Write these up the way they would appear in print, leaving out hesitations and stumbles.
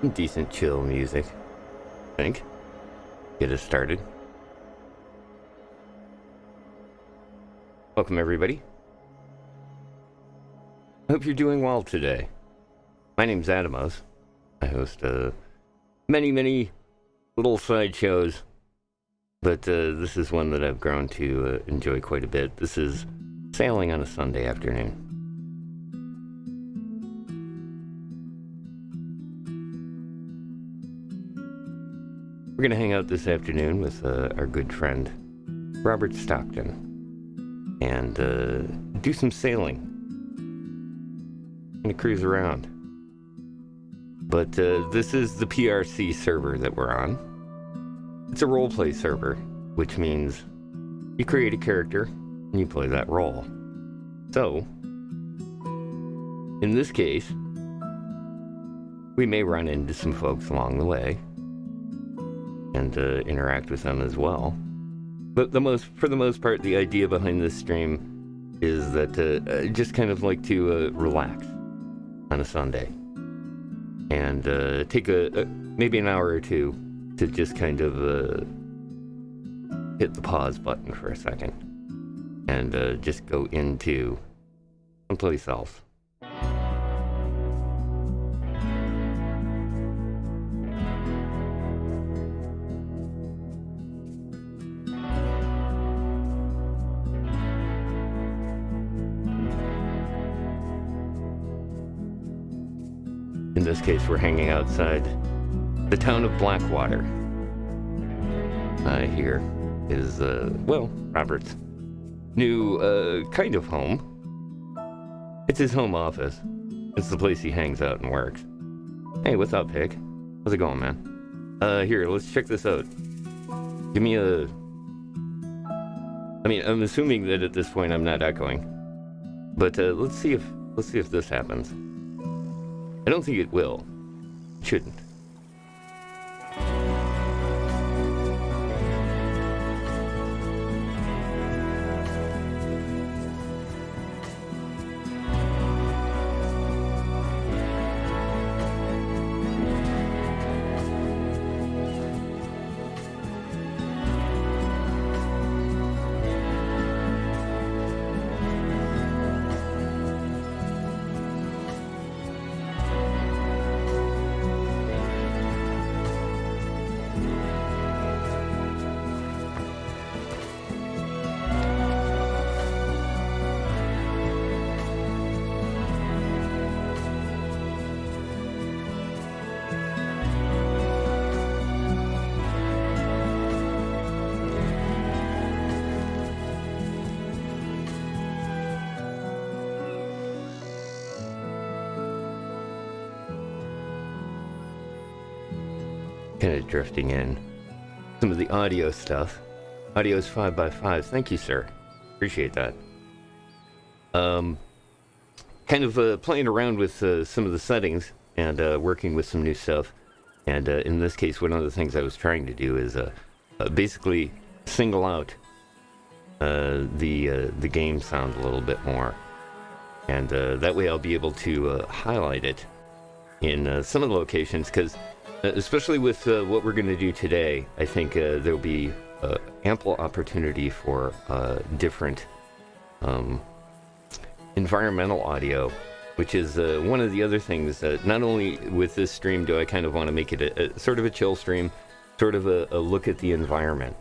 Some decent chill music, I think. Get us started. Welcome everybody. I hope you're doing well today. My name's Adamos. I host many little side shows, but this is one that I've grown to enjoy quite a bit. This is Sailing on a Sunday Afternoon. We're going to hang out this afternoon with our good friend Robert Stockton and do some sailing. Going to cruise around. But this is the PRC server that we're on. It's a roleplay server, which means you create a character and you play that role. So, in this case, we may run into some folks along the way and interact with them as well. But for the most part, the idea behind this stream is that I just kind of like to relax on a Sunday and take maybe an hour or two to just kind of hit the pause button for a second and just go into someplace else. In this case, we're hanging outside the town of Blackwater. Here is, Robert's new, kind of home. It's his home office. It's the place he hangs out and works. Hey, what's up, Pig? How's it going, man? Here, let's check this out. Give me I'm assuming that at this point I'm not echoing. But, let's see if this happens. I don't think it will. It shouldn't. Kind of drifting in some of the audio stuff. Audio's 5x5. Thank you, sir. Appreciate that. Kind of playing around with some of the settings and working with some new stuff. And in this case, one of the things I was trying to do is basically single out the game sound a little bit more. And that way I'll be able to highlight it in some of the locations, because especially with what we're going to do today, I think there'll be ample opportunity for different environmental audio, which is one of the other things. Not only with this stream do I kind of want to make it a sort of a chill stream, sort of a look at the environment,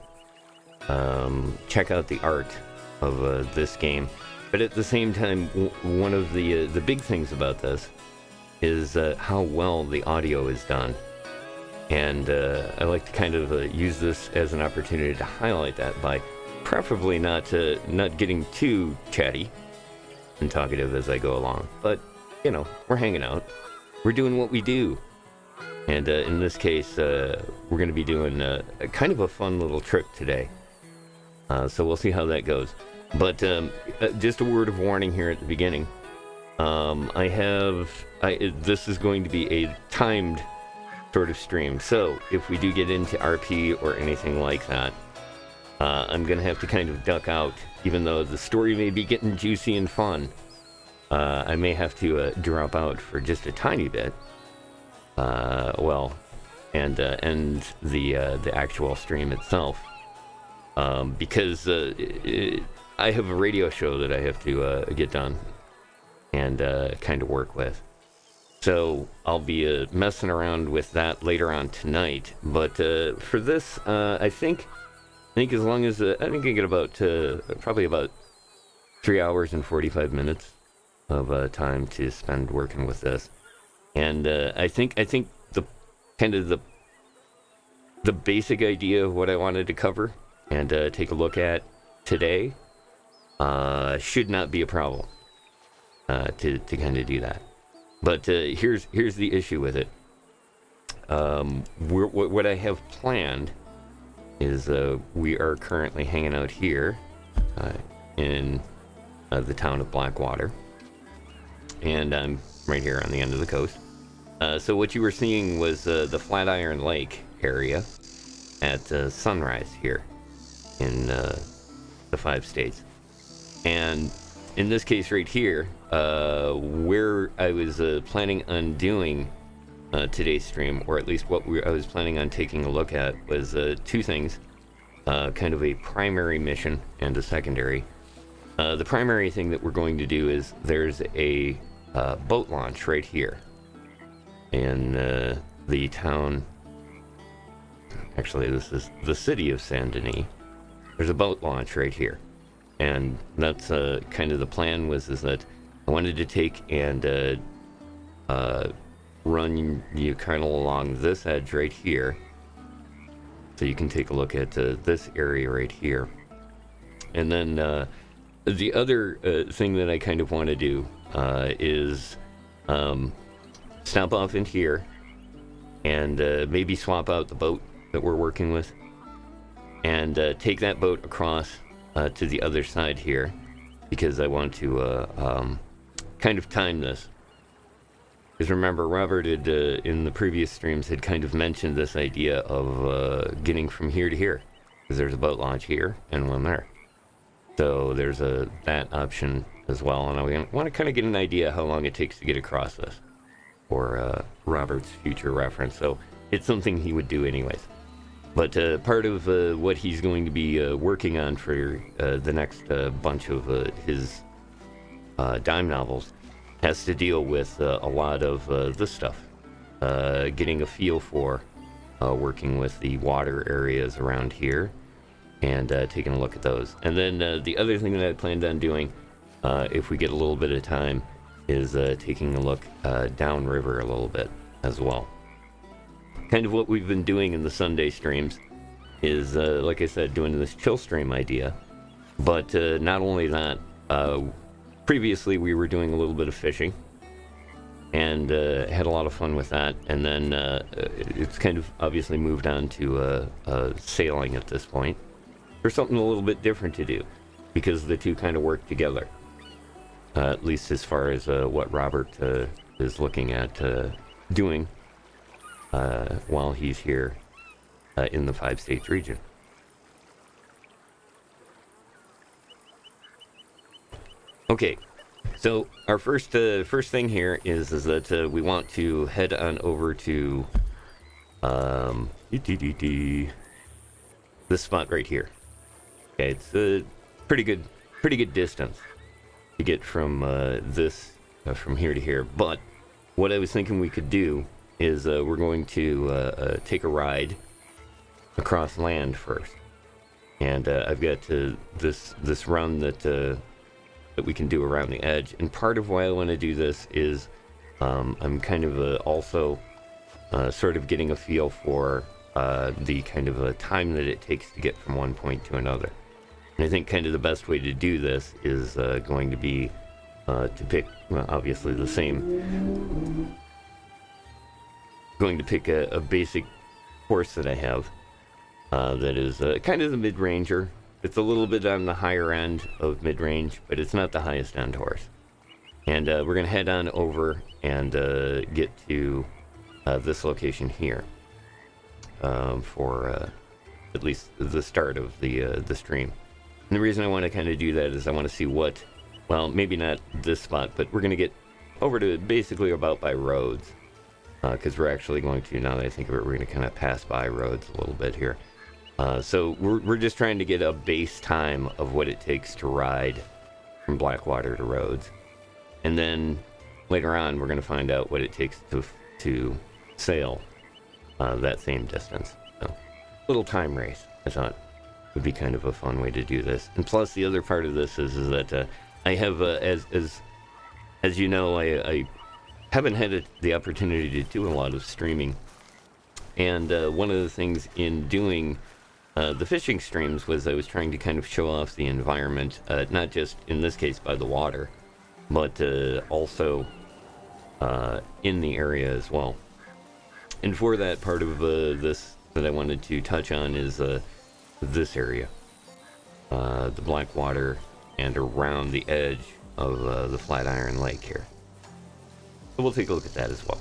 check out the art of this game, but at the same time, one of the big things about this is how well the audio is done. And I like to kind of use this as an opportunity to highlight that by preferably not getting too chatty and talkative as I go along. But, you know, we're hanging out. We're doing what we do. And in this case, we're going to be doing a kind of a fun little trip today. So we'll see how that goes. But just a word of warning here at the beginning. This is going to be a timed sort of stream. So if we do get into RP or anything like that, I'm going to have to kind of duck out, even though the story may be getting juicy and fun. I may have to drop out for just a tiny bit and end the actual stream itself, because I have a radio show that I have to get done and kind of work with. So I'll be messing around with that later on tonight. But for this, I think as long as I think I get about probably about 3 hours and 45 minutes of time to spend working with this, and I think the kind of the basic idea of what I wanted to cover and take a look at today should not be a problem to kind of do that. But here's the issue with it. What I have planned is we are currently hanging out here in the town of Blackwater, and I'm right here on the end of the coast. So what you were seeing was the Flatiron Lake area at sunrise here in the 5 states. And in this case right here, where I was planning on doing today's stream, or at least what I was planning on taking a look at, was 2 things. Kind of a primary mission and a secondary. The primary thing that we're going to do is there's a boat launch right here in the town. Actually, this is the city of Saint Denis. There's a boat launch right here, and that's kind of the plan is that I wanted to take and run you kind of along this edge right here, so you can take a look at this area right here. And then the other thing that I kind of want to do is stop off in here and maybe swap out the boat that we're working with, and take that boat across to the other side here, because I want to kind of time this. Because remember, Robert had, in the previous streams, had kind of mentioned this idea of getting from here to here, because there's a boat launch here and one there. So there's that option as well, and I want to kind of get an idea how long it takes to get across this for Robert's future reference. So it's something he would do anyways. But part of what he's going to be working on for the next bunch of his dime novels has to deal with a lot of this stuff. Getting a feel for working with the water areas around here, and taking a look at those. And then the other thing that I planned on doing, if we get a little bit of time, is taking a look downriver a little bit as well. Kind of what we've been doing in the Sunday streams is, like I said, doing this chill stream idea. But not only that, previously we were doing a little bit of fishing, and had a lot of fun with that. And then it's kind of obviously moved on to sailing at this point. There's something a little bit different to do, because the two kind of work together. At least as far as what Robert is looking at doing while he's here in the 5 states region. Okay, so our first thing here is that we want to head on over to this spot right here. Okay, it's a pretty good distance to get from from here to here. But what I was thinking we could do is we're going to take a ride across land first, and I've got this run that we can do around the edge. And part of why I want to do this is I'm kind of also sort of getting a feel for the kind of time that it takes to get from one point to another. And I think kind of the best way to do this is going to be to pick, well, obviously the same. Going to pick a basic horse that I have that is kind of the mid-ranger. It's a little bit on the higher end of mid-range, but it's not the highest end horse. And we're going to head on over and get to this location here for at least the start of the stream. And the reason I want to kind of do that is I want to see what, well, maybe not this spot, but we're going to get over to basically about by roads. because we're actually going to, now that I think of it, we're going to kind of pass by roads a little bit here. So we're just trying to get a base time of what it takes to ride from Blackwater to Rhodes. And then later on, we're going to find out what it takes to sail that same distance. So, little time race, I thought would be kind of a fun way to do this. And plus, the other part of this is that I have, as you know, I haven't had the opportunity to do a lot of streaming. And one of the things in doing the fishing streams was I was trying to kind of show off the environment, not just in this case by the water, but also in the area as well. And for that, part of this that I wanted to touch on is this area, the Blackwater, and around the edge of the Flatiron Lake here. So we'll take a look at that as well.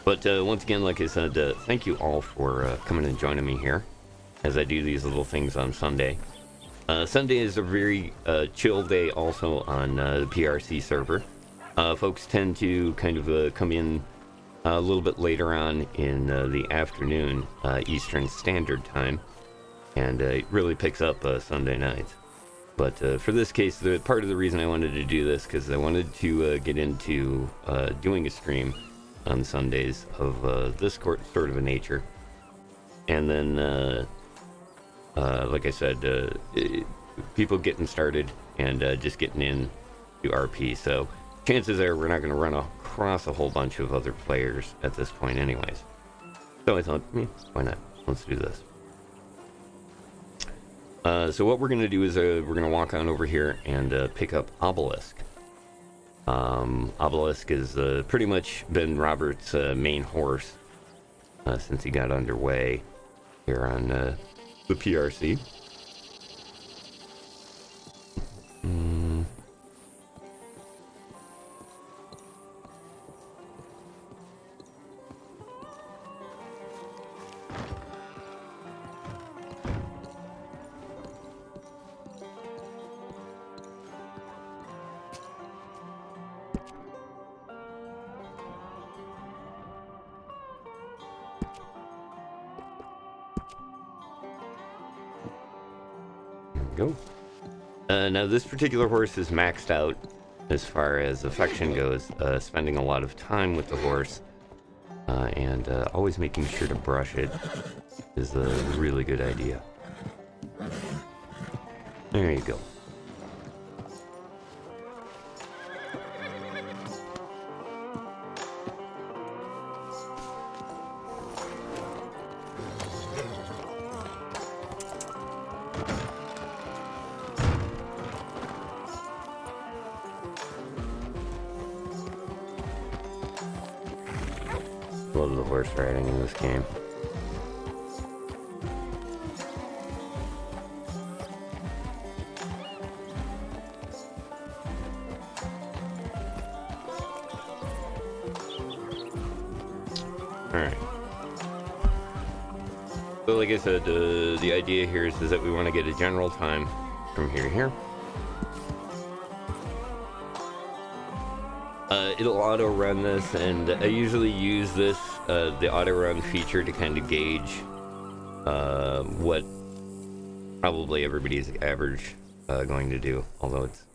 But once again, like I said, thank you all for coming and joining me here as I do these little things on Sunday. Sunday is a very chill day also on the PRC server. Folks tend to kind of come in a little bit later on in the afternoon, Eastern Standard Time, and it really picks up Sunday nights. But for this case, the part of the reason I wanted to do this, because I wanted to get into doing a stream on Sundays of this sort of a nature. And then, like I said, people getting started and just getting in to RP. So chances are we're not going to run across a whole bunch of other players at this point anyways. So I thought, why not? Let's do this. So what we're going to do is we're going to walk on over here and pick up Obelisk. Obelisk has pretty much been Robert's main horse since he got underway here on the PRC. Go. Now this particular horse is maxed out as far as affection goes, spending a lot of time with the horse and always making sure to brush it is a really good idea. There you go. Love the horse riding in this game. Alright. So like I said, the idea here is that we want to get a general time from here to here. It'll auto-run this, and I usually use this, the auto-run feature, to kind of gauge what probably everybody's average going to do. Although it's,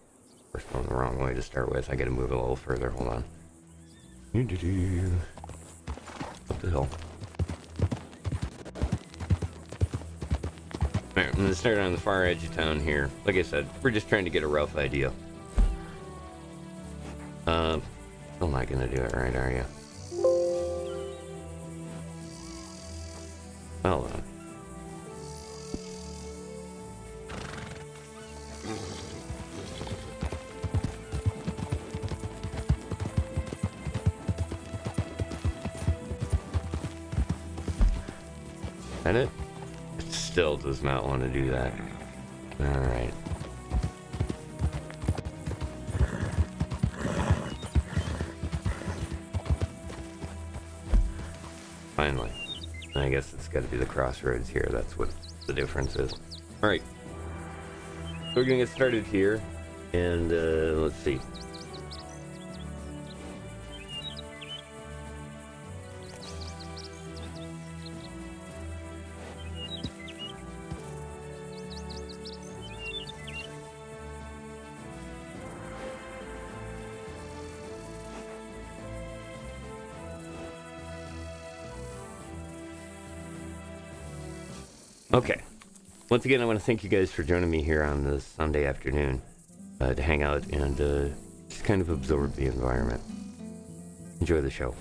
we're going the wrong way to start with. I gotta move a little further, hold on. What the hell? Alright, I'm gonna start on the far edge of town here. Like I said, we're just trying to get a rough idea. Still not gonna do it right, are you? Well then. And it still does not want to do that. Alright. Finally. I guess it's got to be the crossroads here. That's what the difference is. Alright. So we're going to get started here. And let's see. Okay. Once again, I want to thank you guys for joining me here on this Sunday afternoon to hang out and just kind of absorb the environment. Enjoy the show.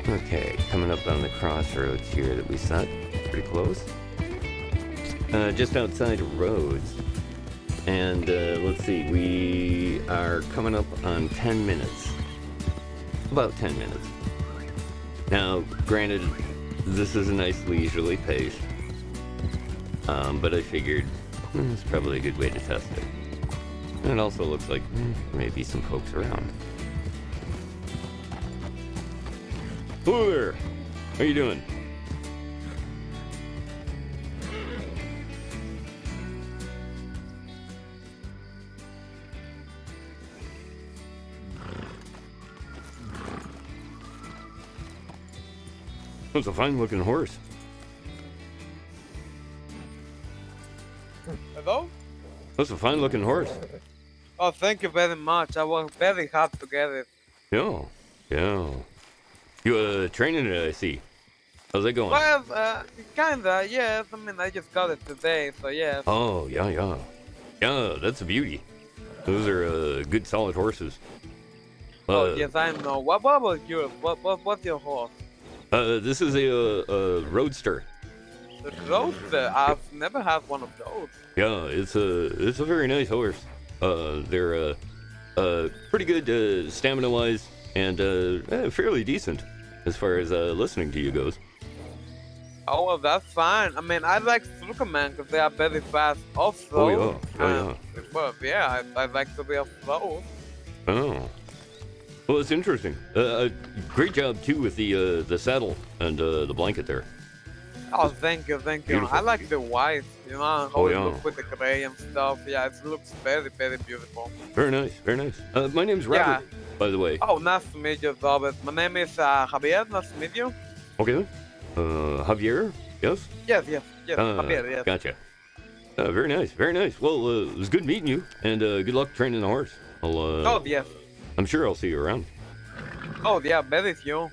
Okay, coming up on the crossroads here that we set. Pretty close. Just outside of Rhodes. And let's see, we are coming up on 10 minutes. About 10 minutes. Now, granted, this is a nice leisurely pace. But I figured it's probably a good way to test it. And it also looks like maybe some folks around. Hello there! How you doing? That's a fine-looking horse. Hello? That's a fine-looking horse. Oh, thank you very much. I was very happy to get it. Yeah, yeah. You training it, I see. How's it going? Well, kinda, yes. I mean, I just got it today, so yes. Oh, yeah, yeah. Yeah, that's a beauty. Those are good, solid horses. Oh, yes, I know. What about yours? What's your horse? This is a roadster. The roadster? I've never had one of those. Yeah, it's a very nice horse. They're pretty good stamina-wise and fairly decent as far as listening to you goes. Oh, well, that's fine. I mean, I like Superman because they are very fast also. Oh, yeah. Oh, yeah. Well, yeah, I like to be a float. Oh. Well, it's interesting. Great job, too, with the saddle and the blanket there. Oh, thank you, thank you. Beautiful. I like the white, you know, how Oh, it yeah. looks with the gray and stuff. Yeah, it looks very, very beautiful. Very nice, very nice. My name's Robert, by the way. Oh, nice to meet you, Robert. My name is Javier. Nice to meet you. Okay. Javier? Yes? Yes, Javier, yes. Gotcha. Very nice, very nice. Well, it was good meeting you, and good luck training the horse. Oh, yes. I'm sure I'll see you around. Oh, yeah, very few.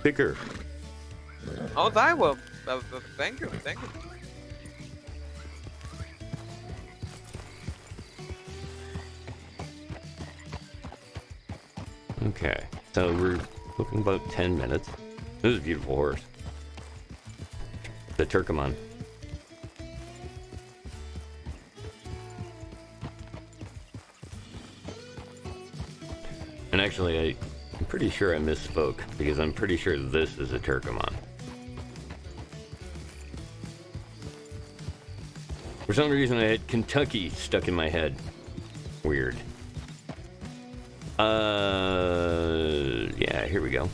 Take care. Oh, I will. Thank you, thank you. Okay, so we're looking about 10 minutes. This is a beautiful horse. The Turkoman. And actually, I'm pretty sure I misspoke, because I'm pretty sure this is a Turkoman. For some reason, I had Kentucky stuck in my head. Weird. Yeah, here we go.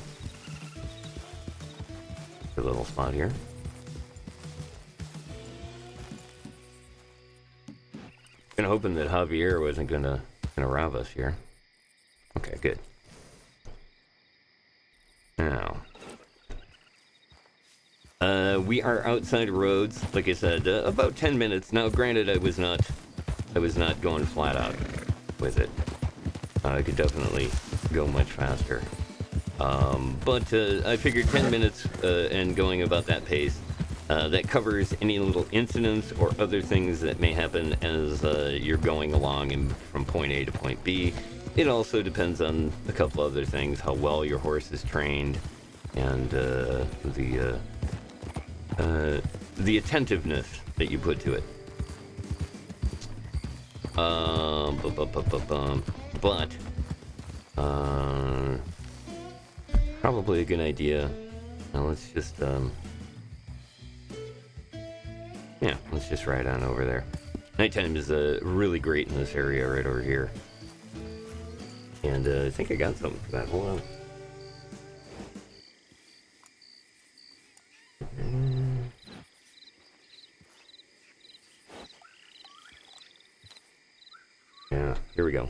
A little spot here. Kinda hoping that Javier wasn't gonna rob us here. Okay, good. Now, we are outside Rhodes, like I said, about 10 minutes. Now, granted, I was not going flat out with it. I could definitely go much faster. But I figured 10 minutes and going about that pace, that covers any little incidents or other things that may happen as you're going along and from point A to point B. It also depends on a couple other things, how well your horse is trained, and the attentiveness that you put to it. But probably a good idea. Now let's just let's just ride on over there. Nighttime is really great in this area right over here. And I think I got something for that. Hold on. Yeah, here we go.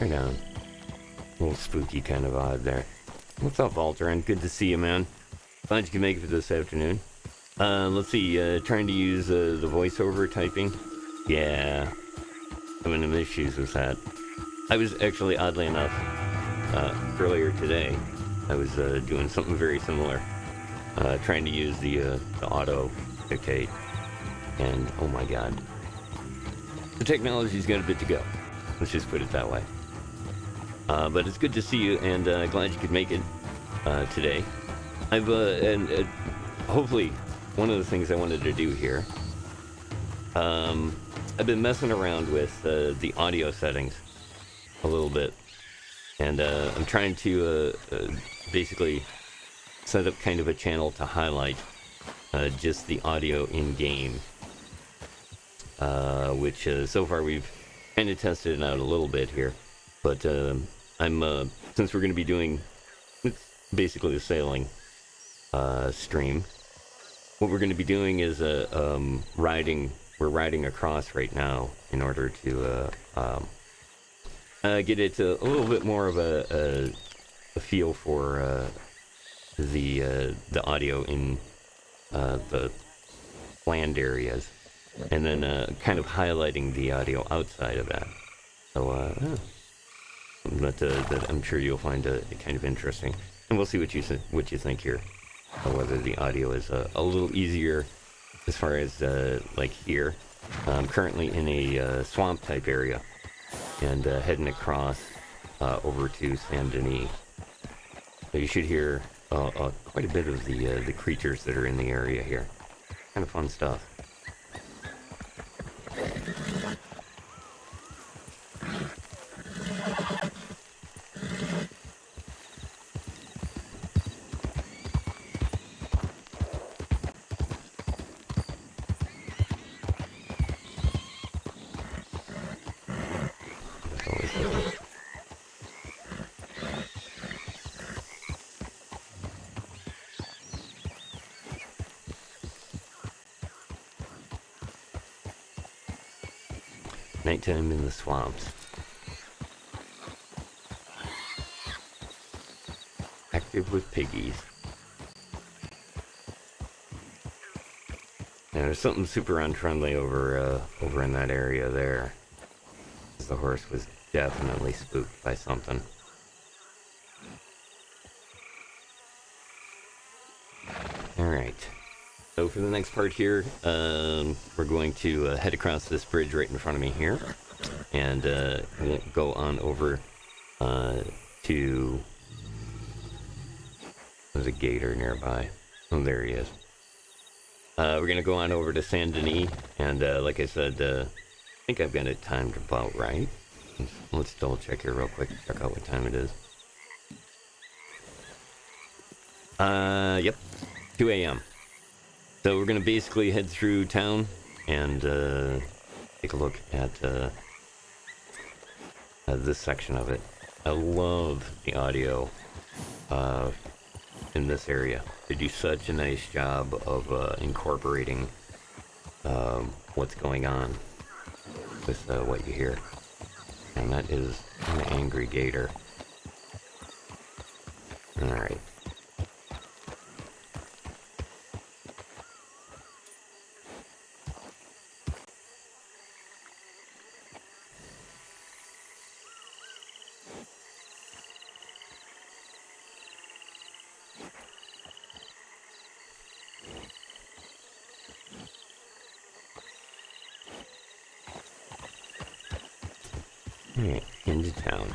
Right on. A little spooky kind of odd there. What's up, Alteran? Good to see you, man. Glad you can make it for this afternoon. Let's see, trying to use the voiceover typing. Yeah, having some issues with that. I was actually, oddly enough, earlier today, I was doing something very similar. Trying to use the auto dictate. And, oh my god. The technology's got a bit to go. Let's just put it that way. But it's good to see you, and glad you could make it today. And hopefully, one of the things I wanted to do here, I've been messing around with the audio settings a little bit, and I'm trying to basically set up kind of a channel to highlight just the audio in-game, which so far we've kind of tested it out a little bit here, but I'm since we're going to be doing basically a sailing stream, what we're going to be doing is we're riding across right now in order to get it a little bit more of a feel for the audio in the land areas, and then kind of highlighting the audio outside of that. So that I'm sure you'll find kind of interesting, and we'll see what you think here, or whether the audio is a little easier as far as like here. I'm currently in a swamp type area, and heading across over to Saint Denis. So you should hear quite a bit of the creatures that are in the area here. Kind of fun stuff. Nighttime in the swamps. Active with piggies. And there's something super unfriendly over in that area there. The horse was definitely spooked by something. Alright. So for the next part here, we're going to head across this bridge right in front of me here, and we'll go on over to... There's a gator nearby. Oh, there he is. We're going to go on over to Saint Denis, and like I said, I think I've got it timed about right. Let's double check here real quick, check out what time it is. Yep, 2 a.m. So we're going to basically head through town and take a look at this section of it. I love the audio in this area. They do such a nice job of incorporating what's going on with what you hear. And that is an angry gator. Alright. Alright, into town.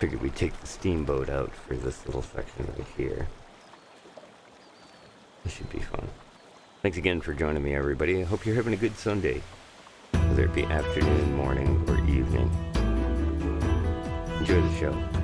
Figured we'd take the steamboat out for this little section right here. This should be fun. Thanks again for joining me, everybody. I hope you're having a good Sunday, whether it be afternoon, morning, or evening. Enjoy the show.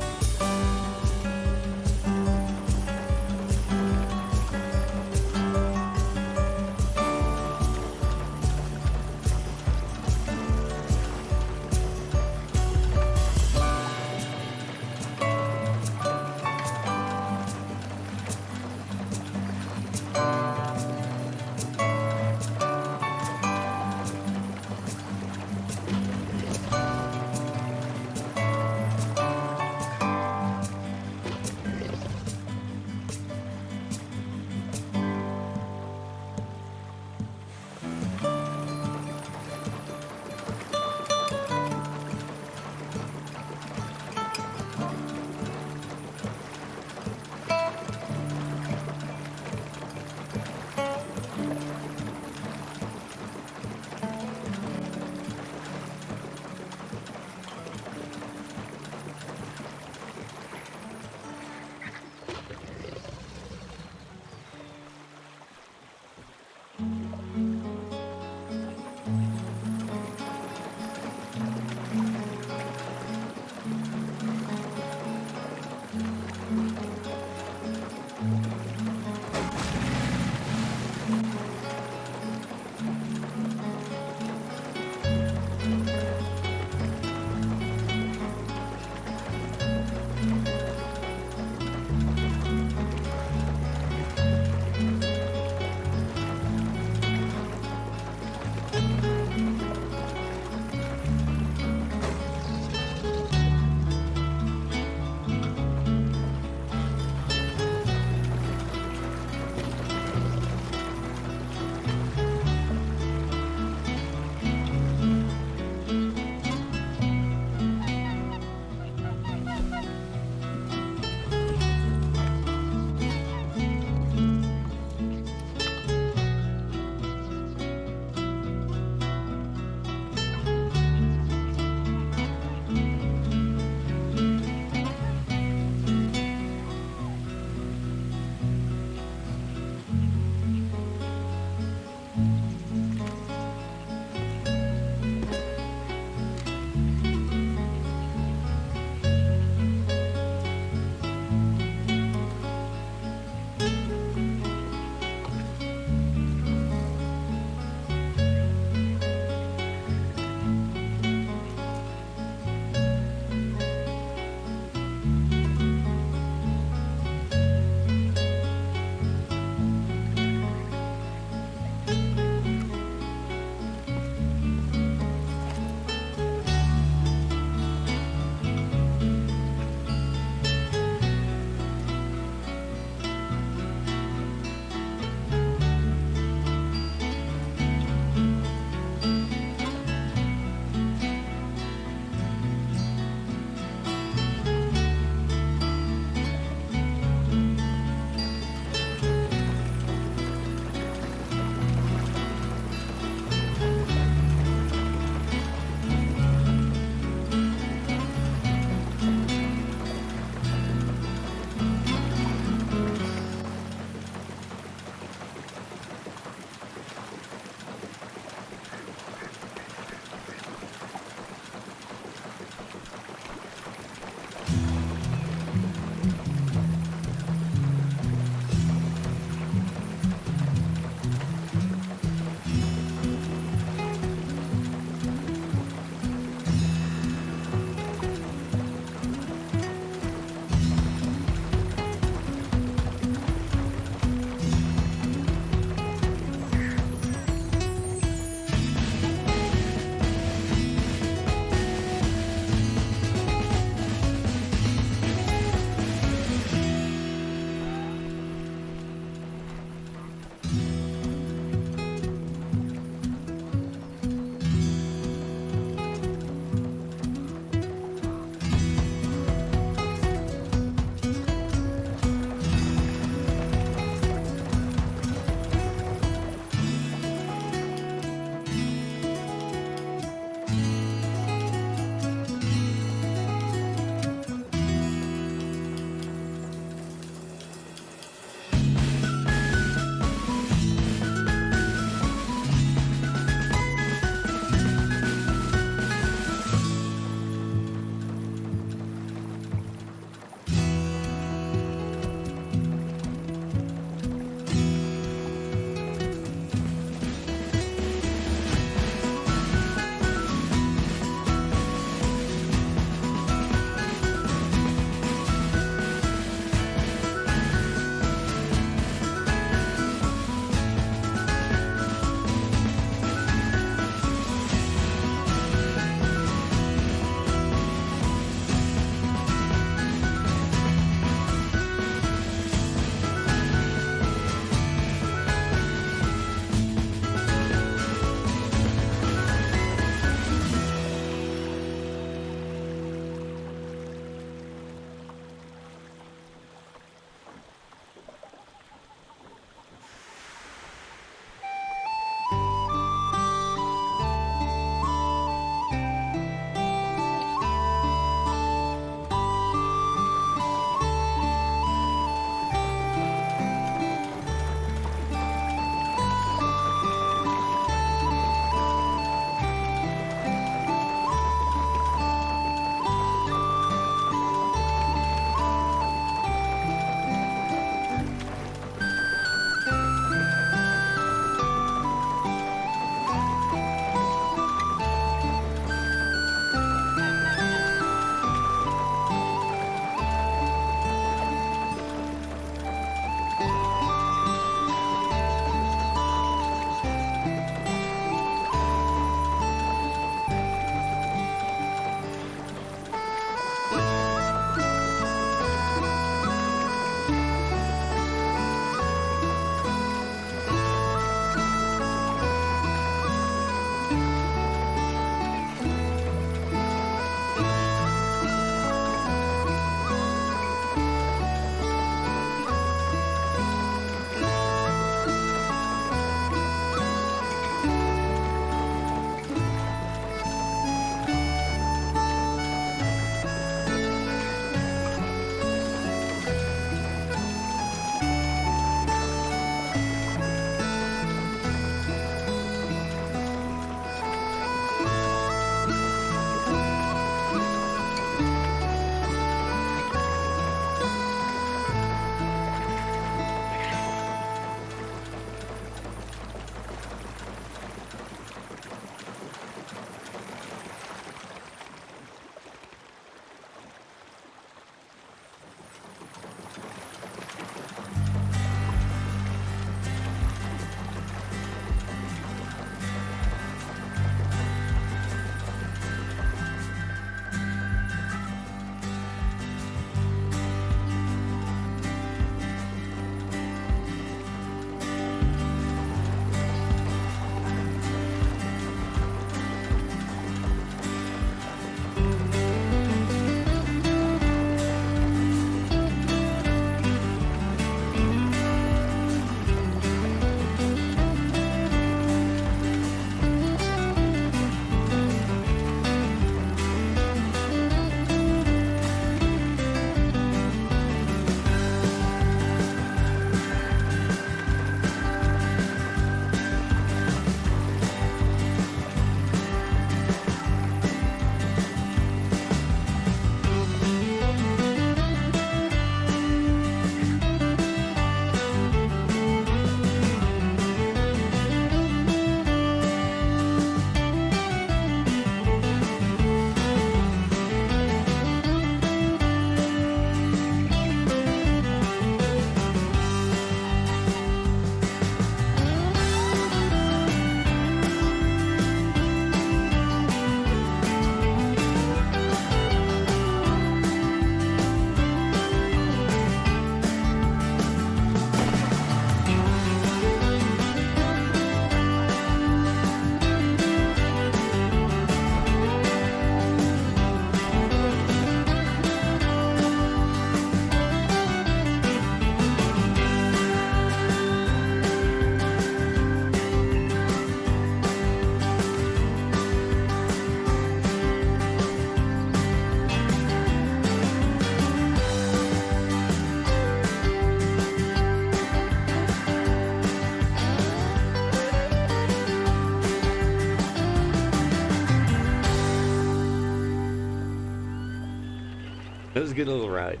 That was a good little ride.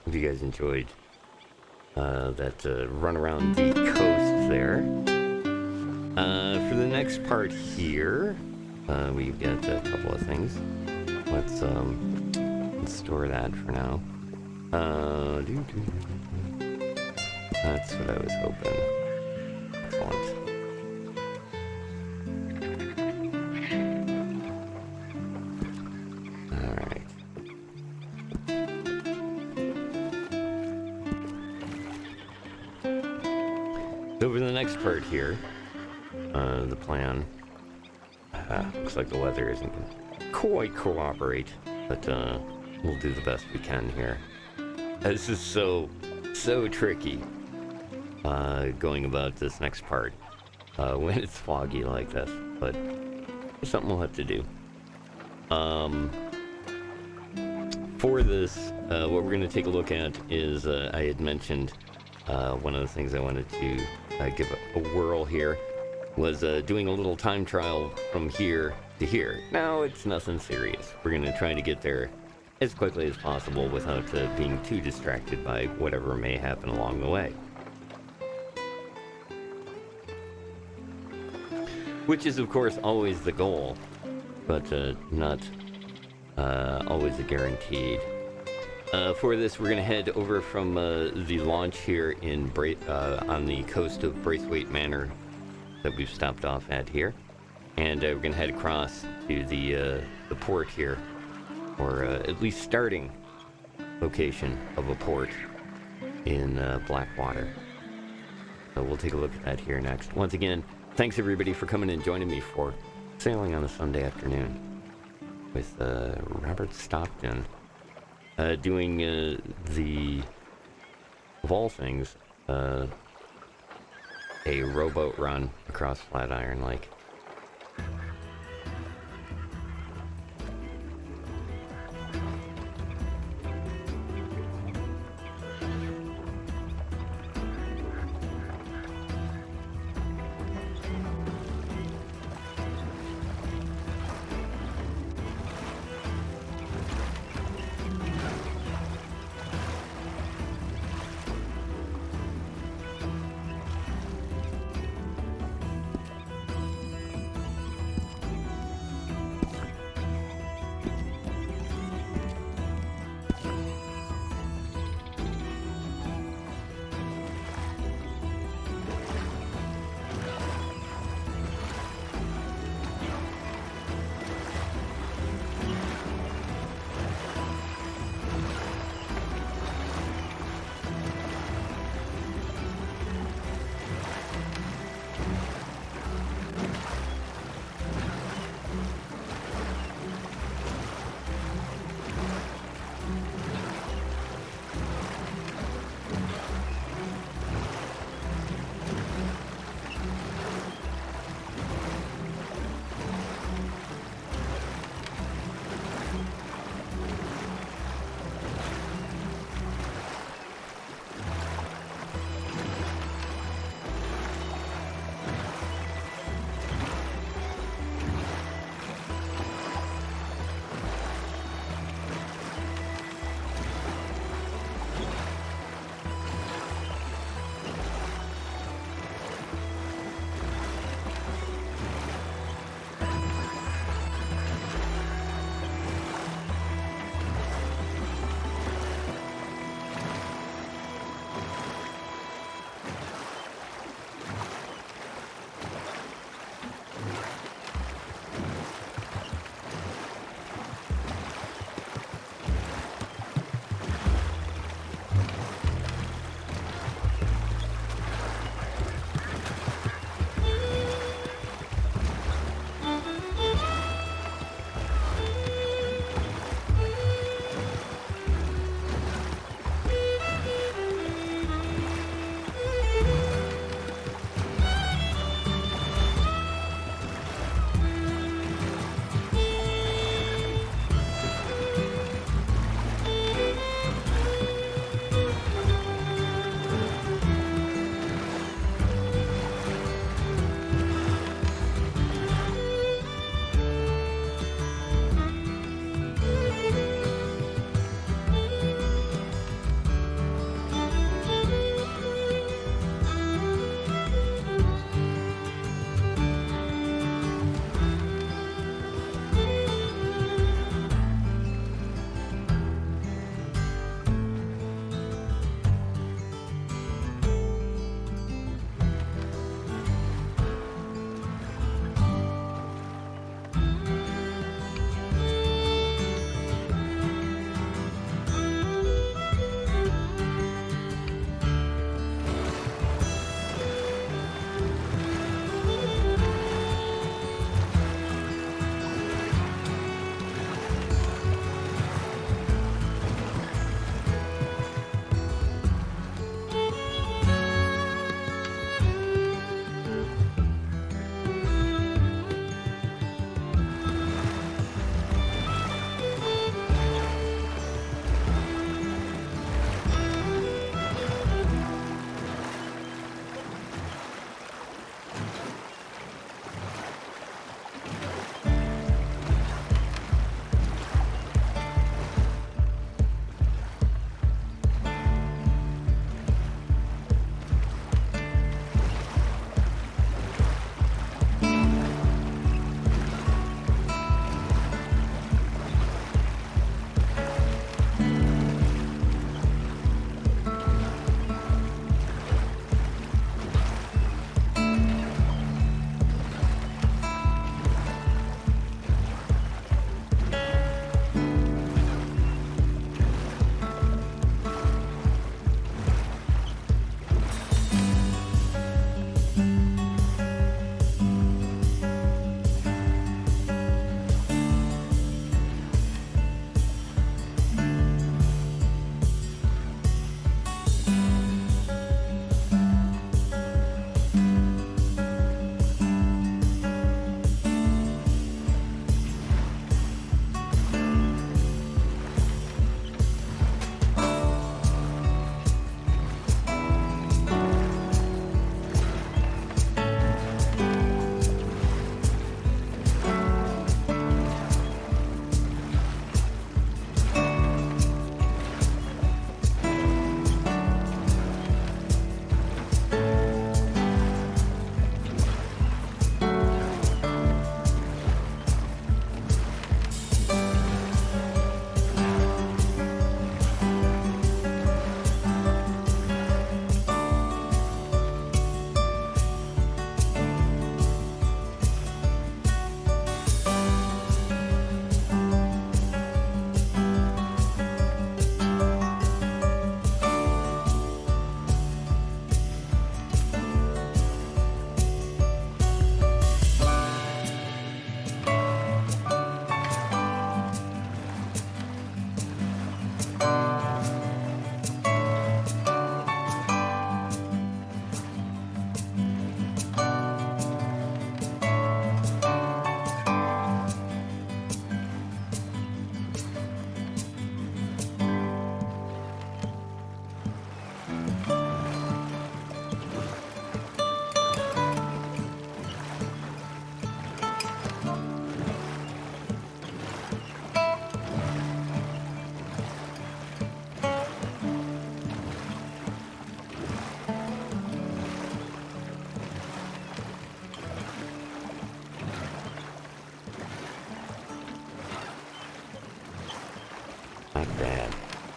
Hope you guys enjoyed that run around the coast there. For the next part here, we've got a couple of things. Let's store that for now. That's what I was hoping. Excellent. Alright. So for the next part here, the plan, looks like the weather isn't going to quite cooperate, but we'll do the best we can here. This is so tricky, going about this next part, when it's foggy like this, but it's something we'll have to do. For this, what we're going to take a look at is, I had mentioned, one of the things I wanted to give a whirl here was doing a little time trial from here to here. Now, it's nothing serious. We're going to try to get there as quickly as possible without being too distracted by whatever may happen along the way. Which is, of course, always the goal, but not always a guaranteed. For this, we're going to head over from the launch here in on the coast of Braithwaite Manor that we've stopped off at here, and we're going to head across to the port here, or at least starting location of a port in Blackwater. So we'll take a look at that here next. Once again, thanks everybody for coming and joining me for sailing on a Sunday afternoon with Robert Stockton. Doing the, of all things, a rowboat run across Flatiron Lake.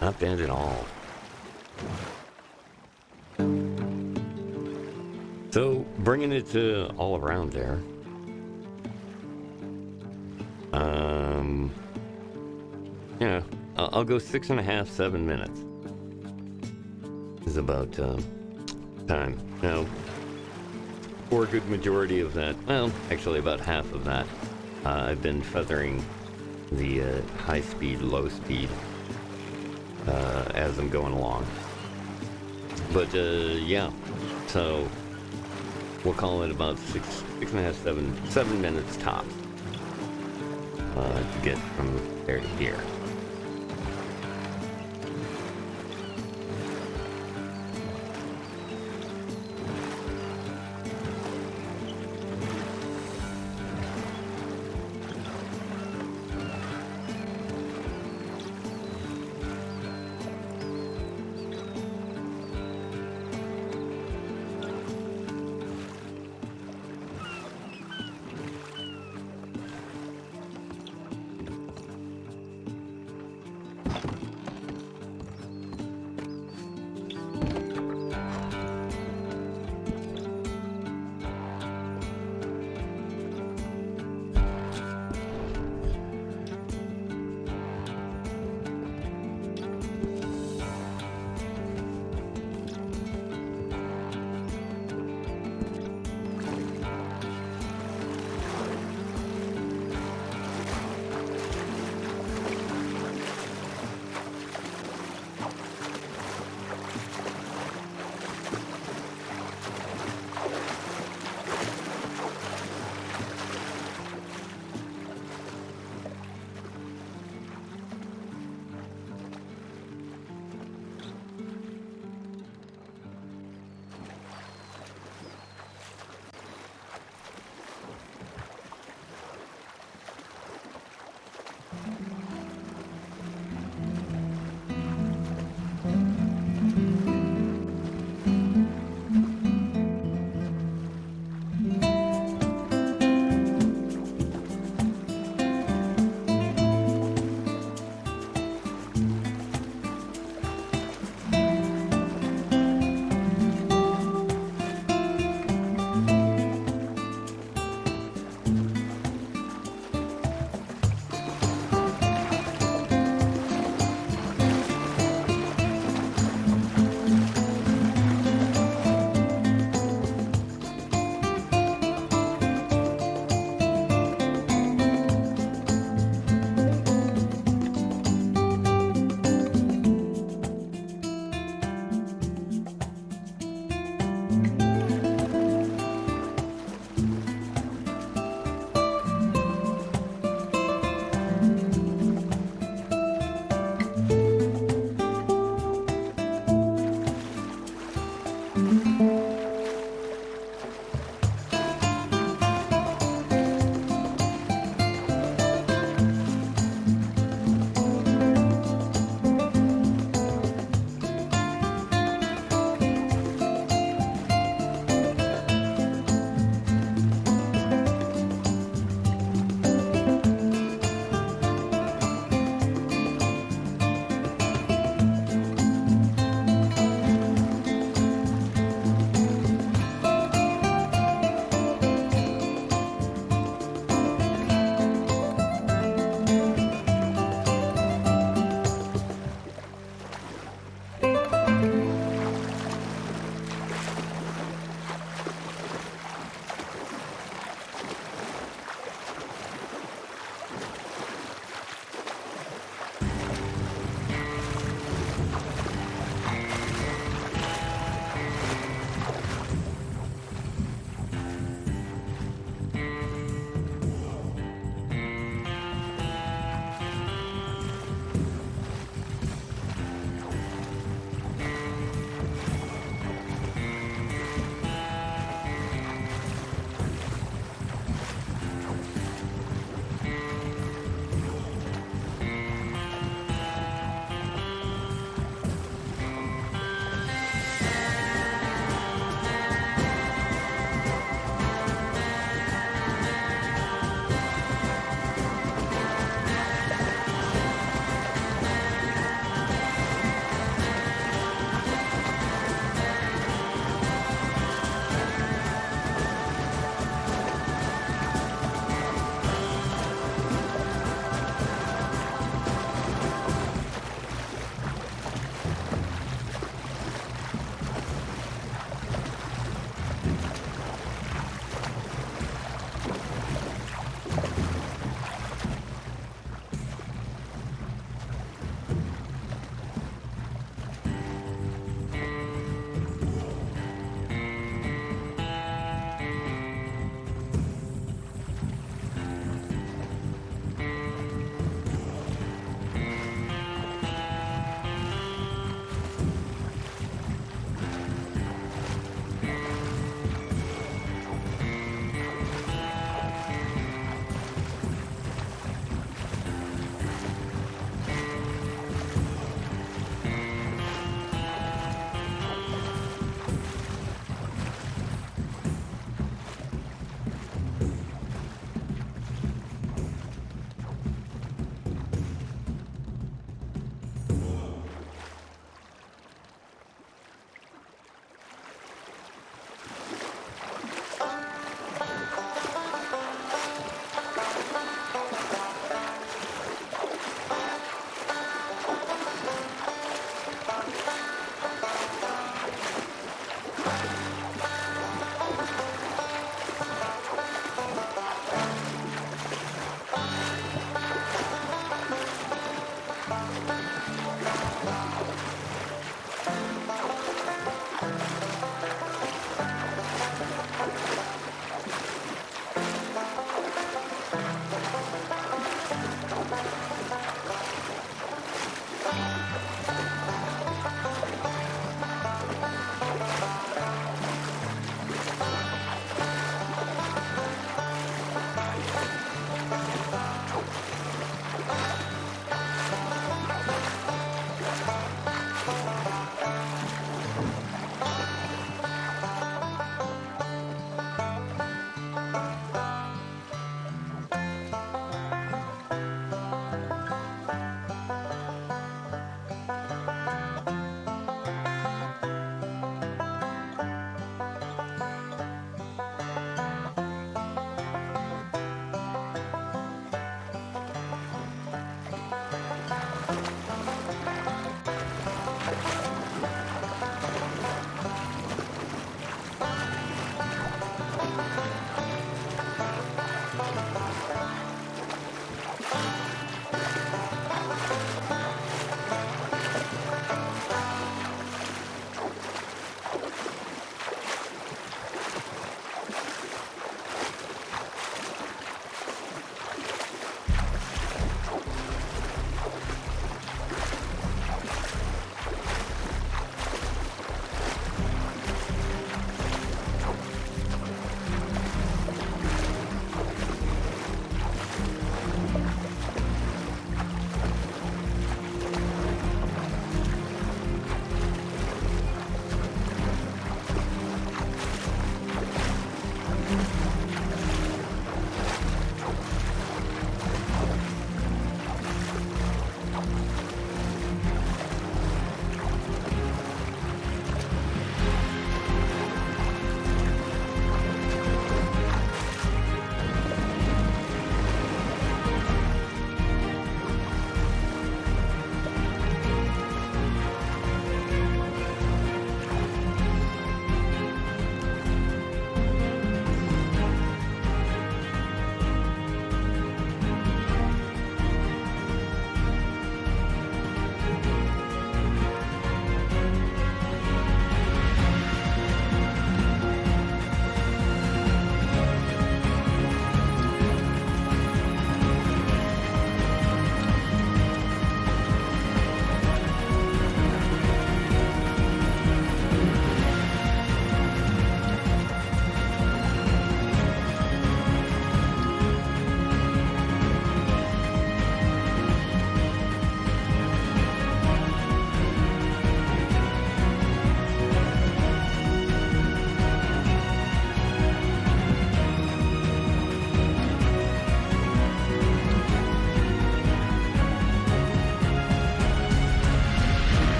Not bad at all. So, bringing it to all around there. Yeah, I'll go 6.5, 7 minutes. Is about time. Now, for a good majority of that, well, actually about half of that, I've been feathering the high speed, low speed as I'm going along. But yeah, so we'll call it about 6.5, 7 minutes tops to get from there to here.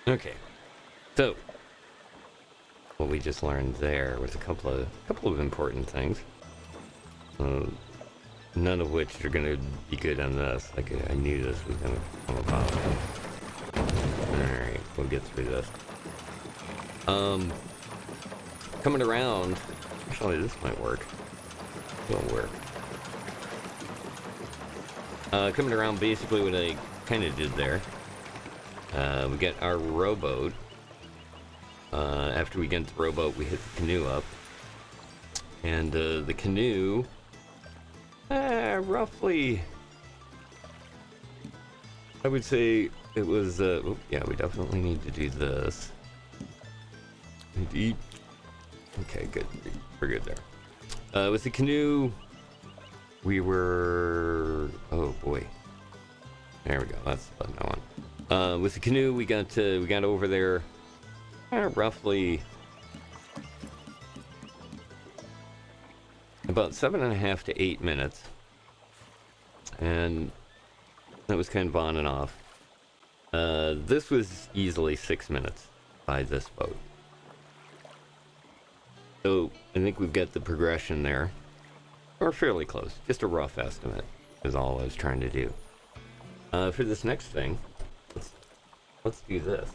Okay, so what we just learned there was a couple of important things. None of which are gonna be good on this. Like I knew this was gonna come about. Alright, we'll get through this. Coming around, actually this might work. It'll work. Coming around, basically what I kind of did there. We get our rowboat. After we get the rowboat, we hit the canoe up. And the canoe, roughly, I would say it was, yeah, we definitely need to do this. Need to eat. Okay, good. We're good there. With the canoe, we were, oh boy. There we go, that's the button I want. With the canoe, we got over there, roughly about 7.5 to 8 minutes, and that was kind of on and off. This was easily 6 minutes by this boat. So I think we've got the progression there. Or fairly close. Just a rough estimate is all I was trying to do. For this next thing, let's do this.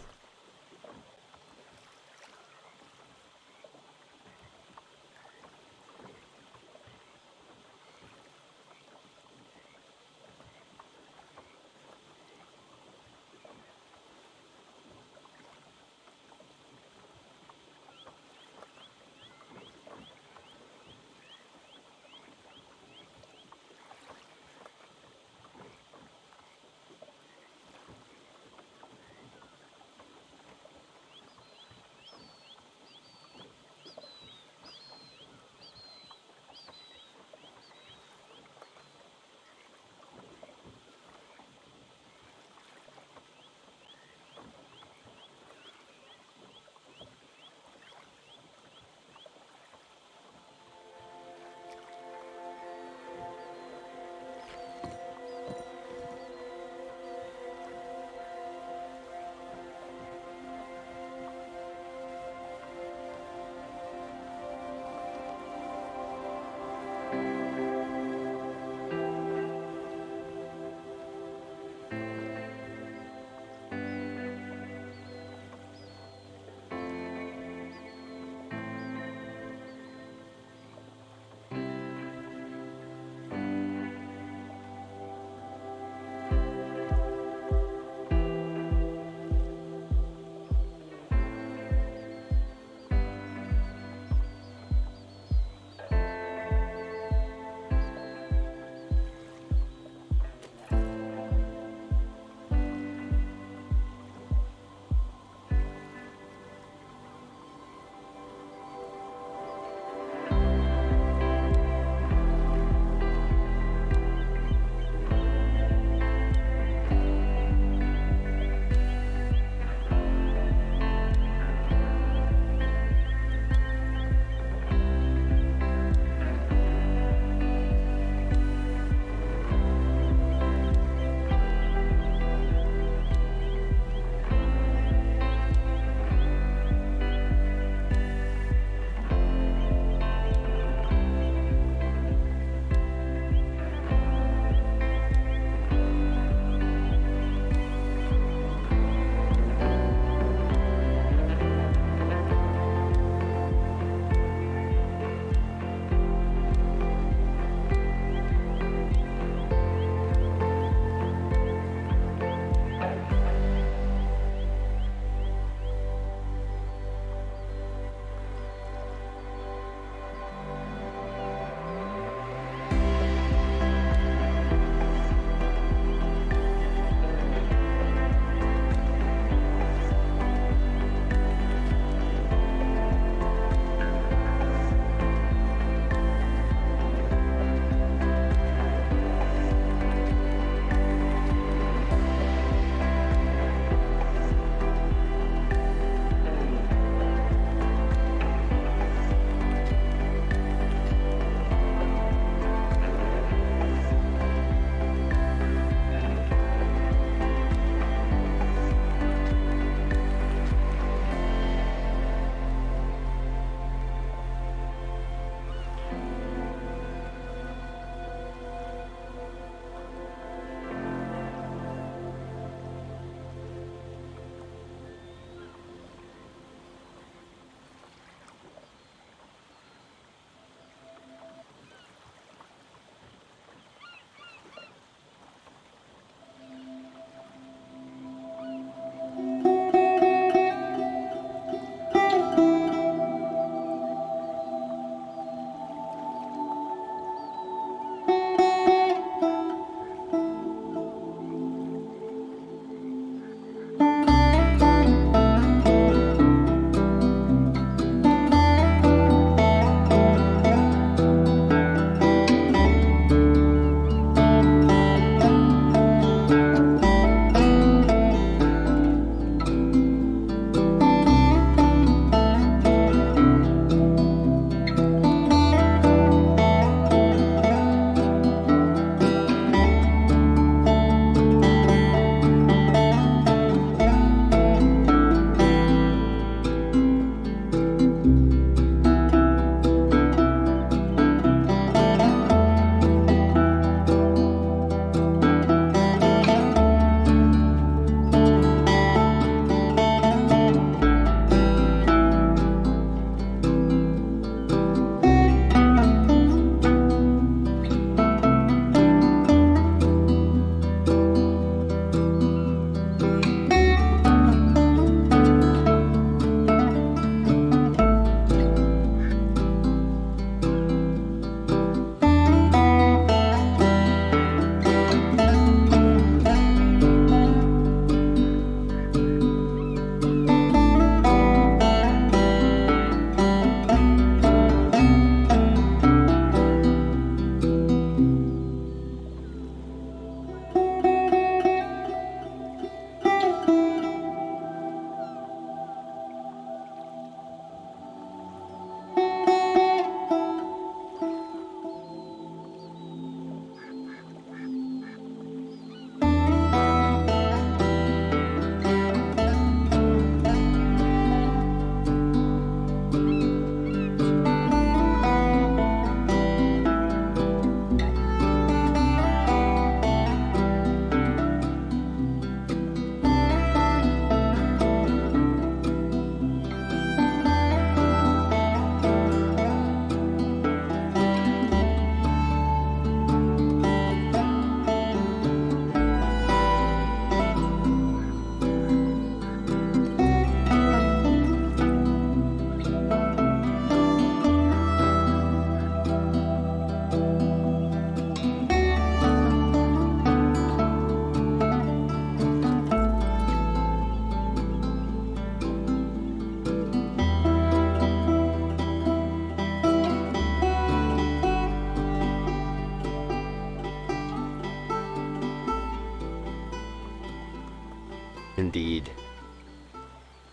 Indeed.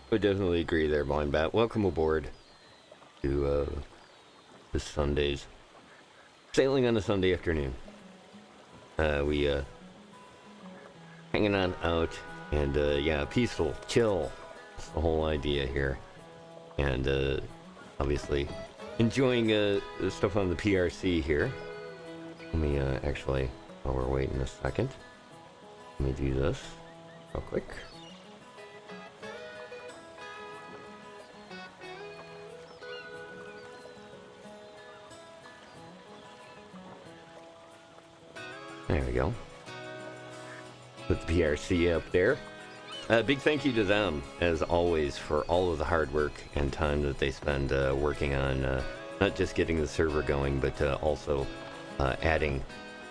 Would definitely agree there, Blind Bat. Welcome aboard to this Sunday's sailing on a Sunday afternoon. We hanging on out and yeah, peaceful, chill. That's the whole idea here. And obviously enjoying the stuff on the PRC here. Let me actually, while we're waiting a second, let me do this real quick. There we go. Put the PRC up there. Big thank you to them, as always, for all of the hard work and time that they spend working on not just getting the server going, but also adding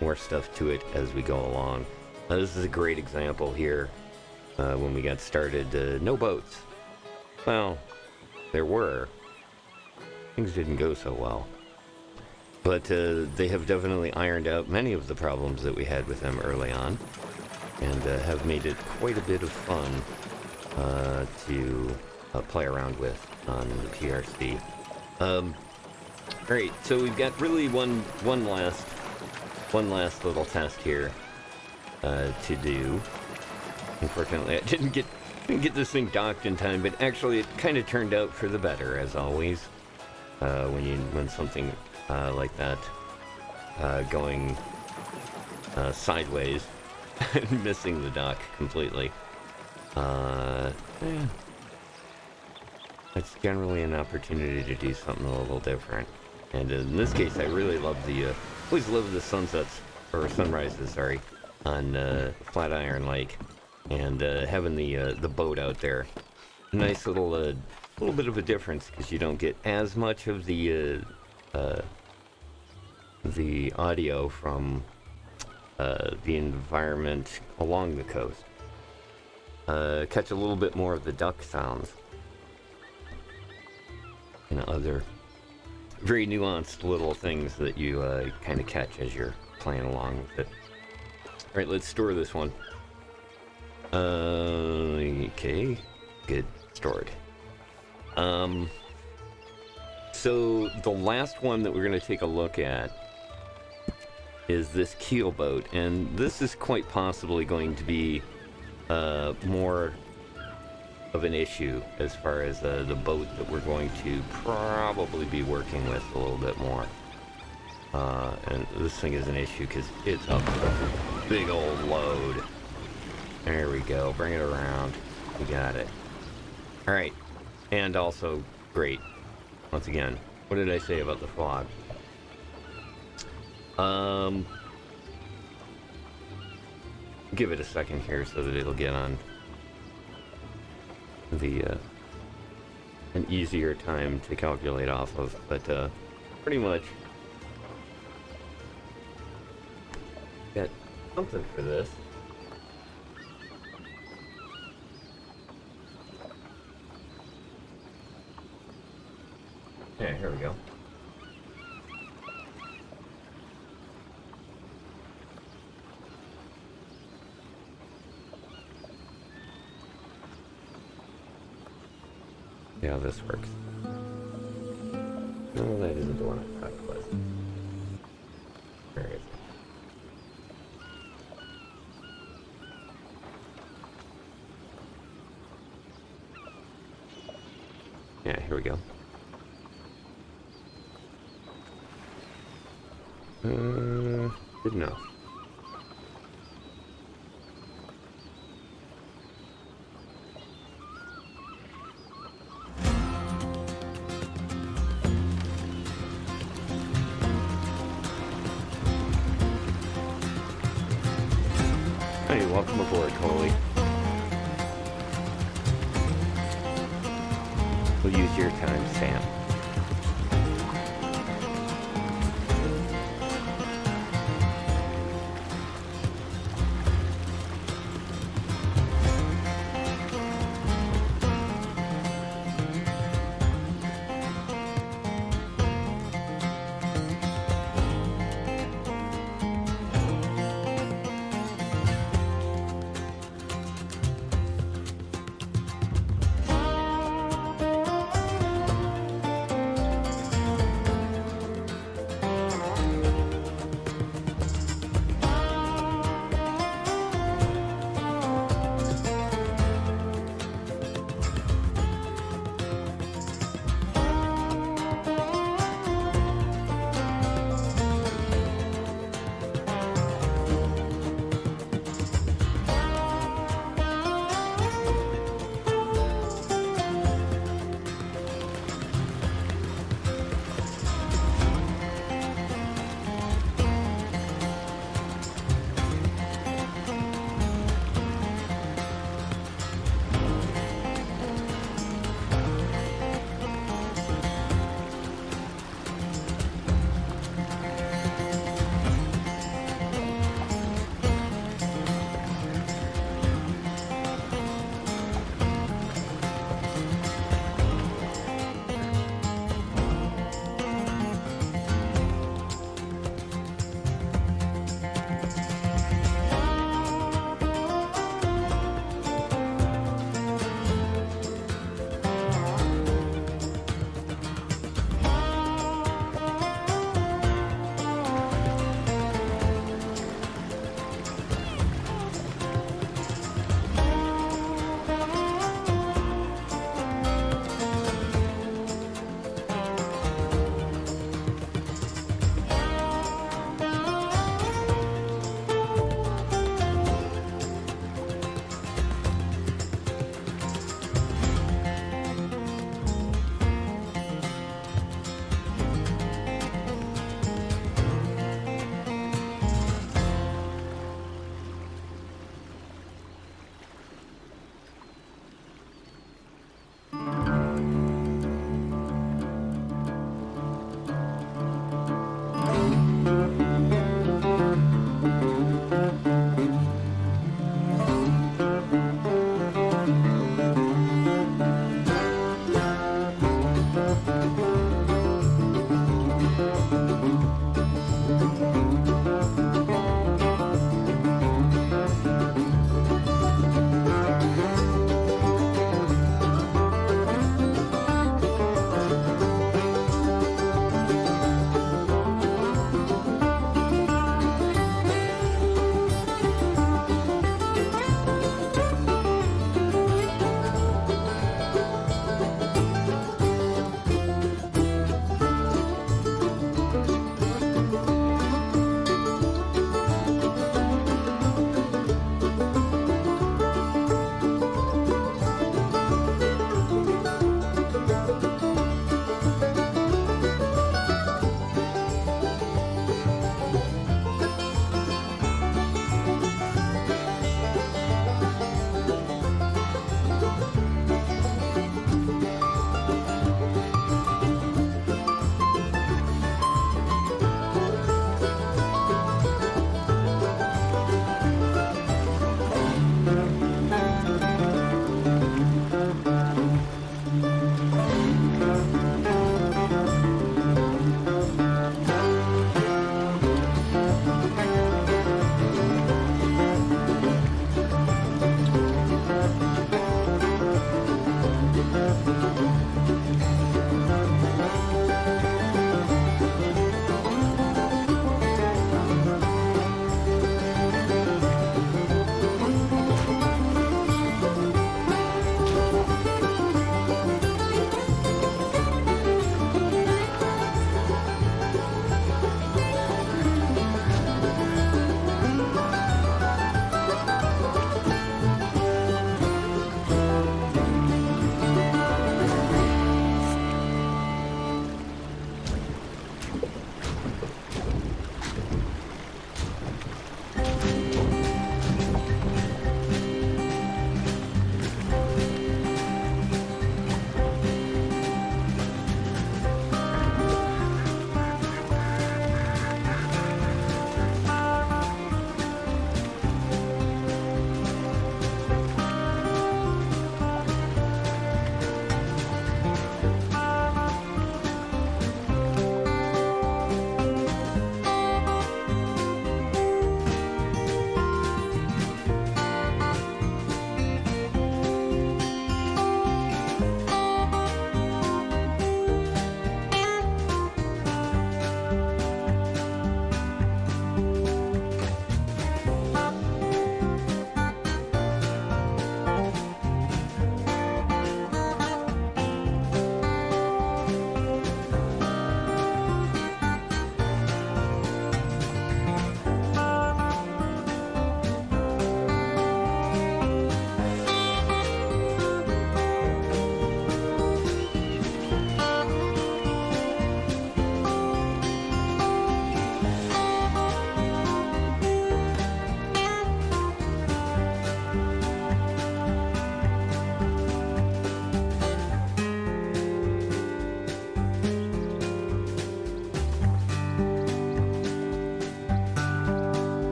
more stuff to it as we go along. This is a great example here. When we got started, no boats. Well, there were. Things didn't go so well. But they have definitely ironed out many of the problems that we had with them early on, and have made it quite a bit of fun to play around with on the PRC. Alright, so we've got really one last little test here to do. Unfortunately, I didn't get this thing docked in time, but actually it kind of turned out for the better, as always. When something like that going sideways and missing the dock completely. Yeah. It's generally an opportunity to do something a little different. And in this case, I really love always love the sunsets, or sunrises, sorry, on Flatiron Lake, and having the boat out there. Nice little bit of a difference, because you don't get as much of the audio from the environment along the coast. Catch a little bit more of the duck sounds and other very nuanced little things that you kind of catch as you're playing along with it. Alright, let's store this one. Okay, good, stored. So the last one that we're going to take a look at is this keel boat, and this is quite possibly going to be more of an issue as far as the boat that we're going to probably be working with a little bit more. And this thing is an issue because it's a big old load. There we go, bring it around. We got it. Alright, and also, great. Once again, what did I say about the fog? Give it a second here so that it'll get on the an easier time to calculate off of, but pretty much got something for this. Yeah, here we go. See how this works. No, that isn't the one I thought it was. Where is it? Yeah, here we go. Good enough. Hey, welcome aboard, Coley. We'll use your time stamp.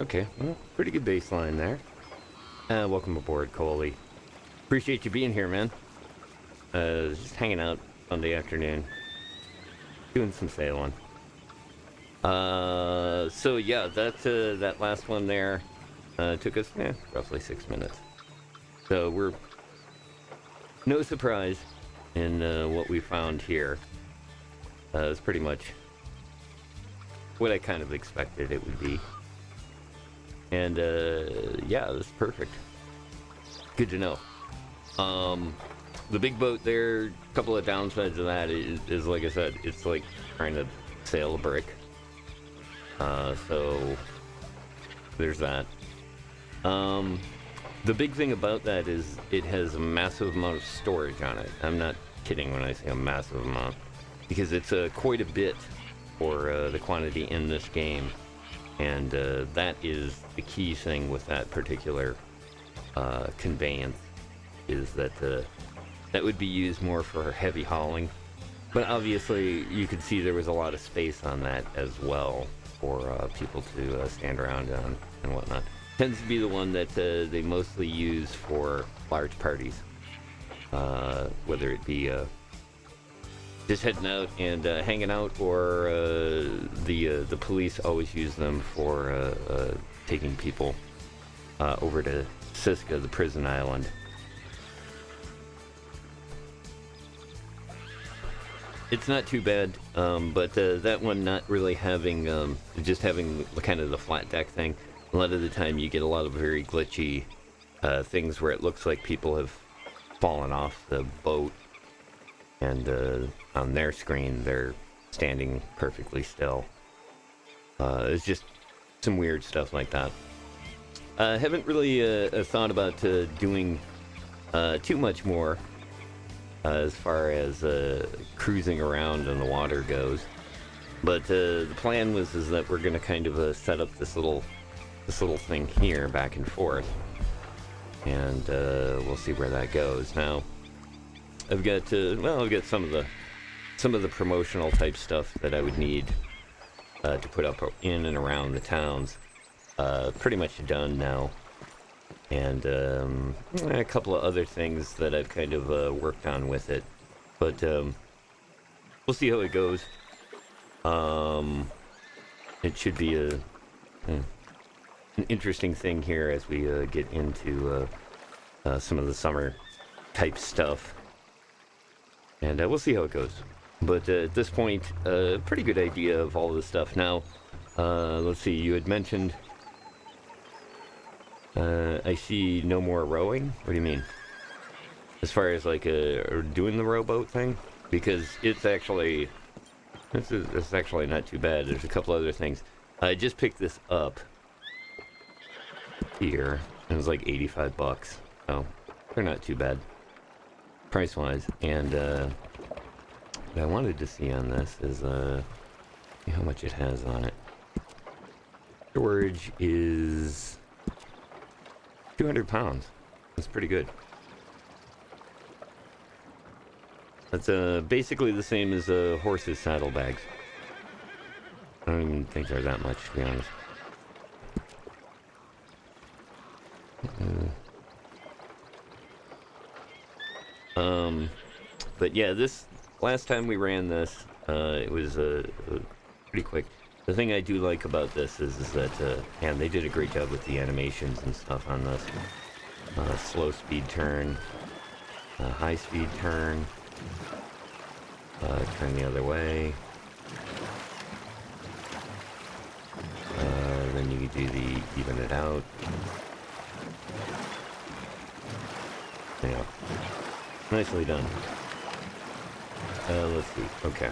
Okay, well, pretty good baseline there. Welcome aboard, Coley. Appreciate you being here, man. Just hanging out Sunday afternoon. Doing some sailing. So yeah, that last one there took us roughly 6 minutes. So we're no surprise in what we found here. It's pretty much what I kind of expected it would be. And yeah, that's perfect. Good to know. The big boat there, a couple of downsides of that is like I said, it's like trying to sail a brick. So there's that. The big thing about that is it has a massive amount of storage on it. I'm not kidding when I say a massive amount, because it's quite a bit for the quantity in this game. And that is the key thing with that particular conveyance, is that that would be used more for heavy hauling. But obviously, you could see there was a lot of space on that as well for people to stand around on and whatnot. Tends to be the one that they mostly use for large parties, whether it be just heading out and hanging out, or the police always use them for taking people over to Siska, the prison island. It's not too bad, but that one not really having, just having kind of the flat deck thing. A lot of the time you get a lot of very glitchy things where it looks like people have fallen off the boat, and on their screen they're standing perfectly still. It's just some weird stuff like that. I haven't really thought about doing too much more as far as cruising around in the water goes, but the plan is that we're going to kind of set up this little thing here back and forth, and we'll see where that goes. Now I've got some of the promotional type stuff that I would need to put up in and around the towns, pretty much done now, and a couple of other things that I've kind of worked on with it, but we'll see how it goes. It should be an interesting thing here as we get into some of the summer type stuff, and we'll see how it goes. But at this point, pretty good idea of all this stuff. Now, let's see, you had mentioned I see no more rowing. What do you mean? As far as like doing the rowboat thing? Because it's actually not too bad. There's a couple other things. I just picked this up here, and it was like $85, so they're not too bad price wise. And what I wanted to see on this is how much it has on it. Storage is 200 pounds. That's pretty good. That's basically the same as a horse's saddlebags. I don't even think they're that much, to be honest. But yeah, this last time we ran this, it was pretty quick. The thing I do like about this is that, man, they did a great job with the animations and stuff on this. Slow speed turn, high speed turn, turn the other way. Then you can do the even it out. Yeah, nicely done. Let's see. Okay.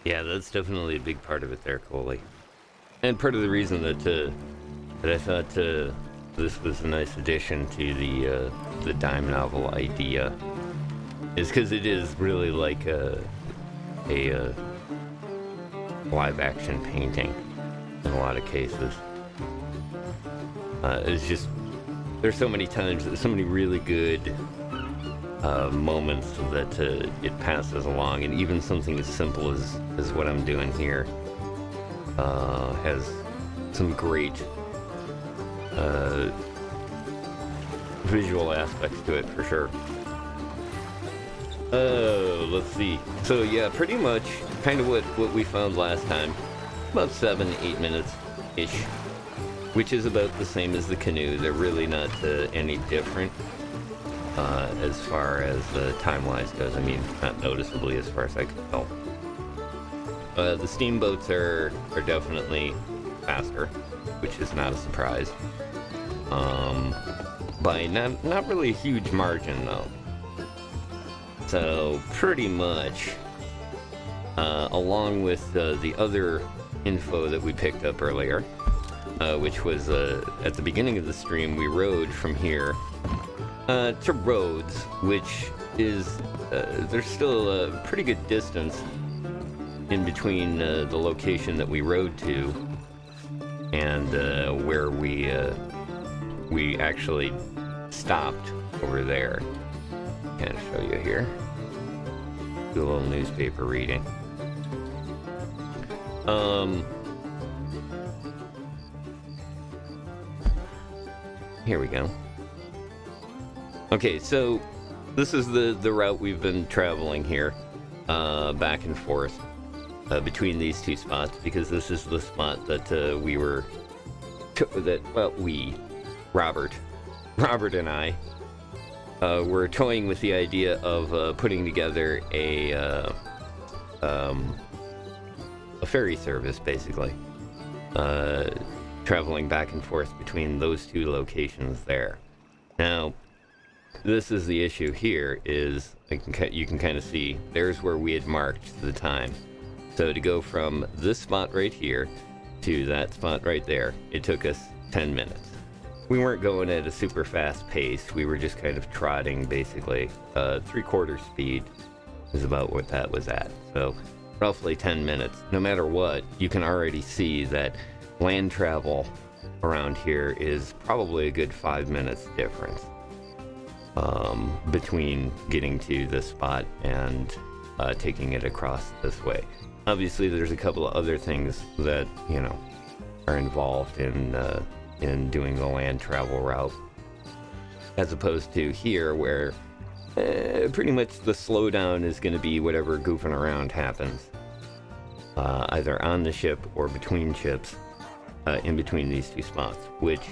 Yeah, that's definitely a big part of it there, Coley. And part of the reason that I thought this was a nice addition to the dime novel idea is because it is really like a live action painting in a lot of cases. It's just, there's so many times, so many really good moments that it passes along, and even something as simple as what I'm doing here has some great visual aspects to it for sure. Let's see. So yeah, pretty much kind of what we found last time, about 7-8 minutes ish, which is about the same as the canoe. They're really not any different as far as time-wise goes. I mean, not noticeably as far as I can tell. The steamboats are definitely faster, which is not a surprise. By not really a huge margin though. So pretty much, along with the other info that we picked up earlier, which was at the beginning of the stream, we rode from here to Rhodes, which is there's still a pretty good distance in between the location that we rode to and where we actually stopped over there. Kind of show you here. Do a little newspaper reading. Here we go. Okay, so this is the route we've been traveling here, back and forth between these two spots, because this is the spot that Robert and I were toying with the idea of putting together a ferry service, basically, traveling back and forth between those two locations there. Now, this is the issue here, is you can kind of see, there's where we had marked the time. So to go from this spot right here to that spot right there, it took us 10 minutes. We weren't going at a super fast pace, we were just kind of trotting, basically. 3/4 speed is about what that was at. So roughly 10 minutes. No matter what, you can already see that land travel around here is probably a good 5 minutes difference between getting to this spot and taking it across this way. Obviously, there's a couple of other things that, you know, are involved in doing the land travel route, as opposed to here where pretty much the slowdown is going to be whatever goofing around happens, either on the ship or between ships, in between these two spots, which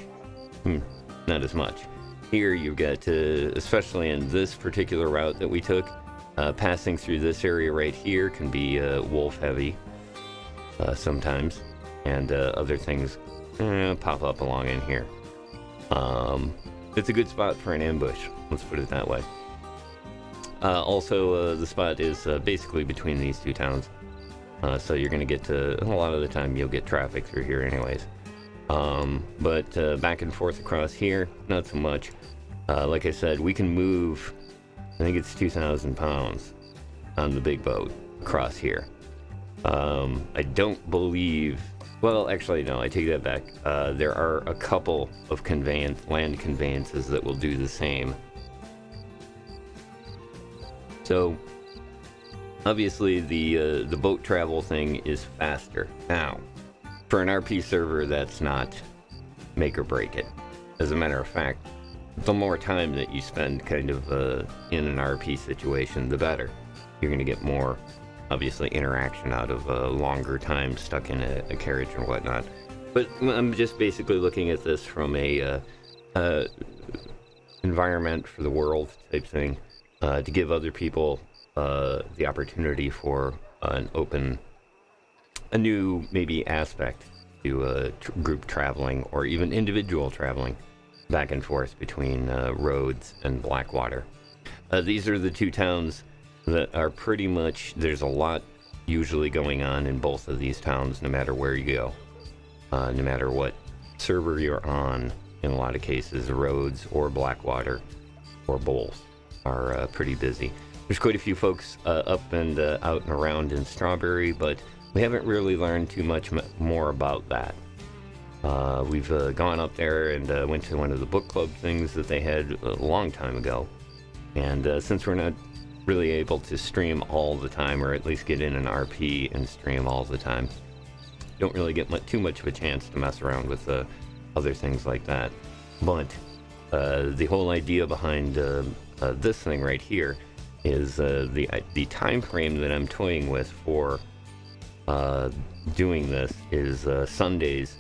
not as much. Here you've got, especially in this particular route that we took, passing through this area right here can be wolf heavy sometimes, and other things pop up along in here. It's a good spot for an ambush, let's put it that way. Also, the spot is basically between these two towns, so you're going to get a lot of the time you'll get traffic through here anyways. But back and forth across here, not so much. Like I said, we can move, I think it's 2,000 pounds on the big boat across here. I don't believe, well, actually, no, I take that back. There are a couple of land conveyances that will do the same. So, obviously, the boat travel thing is faster. Now, for an RP server, that's not make or break it. As a matter of fact, the more time that you spend kind of in an RP situation, the better. You're going to get more, obviously, interaction out of a longer time stuck in a carriage and whatnot. But I'm just basically looking at this from a environment for the world type thing, to give other people the opportunity for a new maybe aspect to group traveling or even individual traveling back and forth between Rhodes and Blackwater. These are the two towns that are pretty much, there's a lot usually going on in both of these towns, no matter where you go, no matter what server you're on. In a lot of cases, Rhodes or Blackwater or both are pretty busy. There's quite a few folks up and out and around in Strawberry, but we haven't really learned too much more about that. We've gone up there and went to one of the book club things that they had a long time ago. And since we're not really able to stream all the time, or at least get in an RP and stream all the time, don't really get too much of a chance to mess around with other things like that. But the whole idea behind this thing right here is the time frame that I'm toying with for doing this is Sundays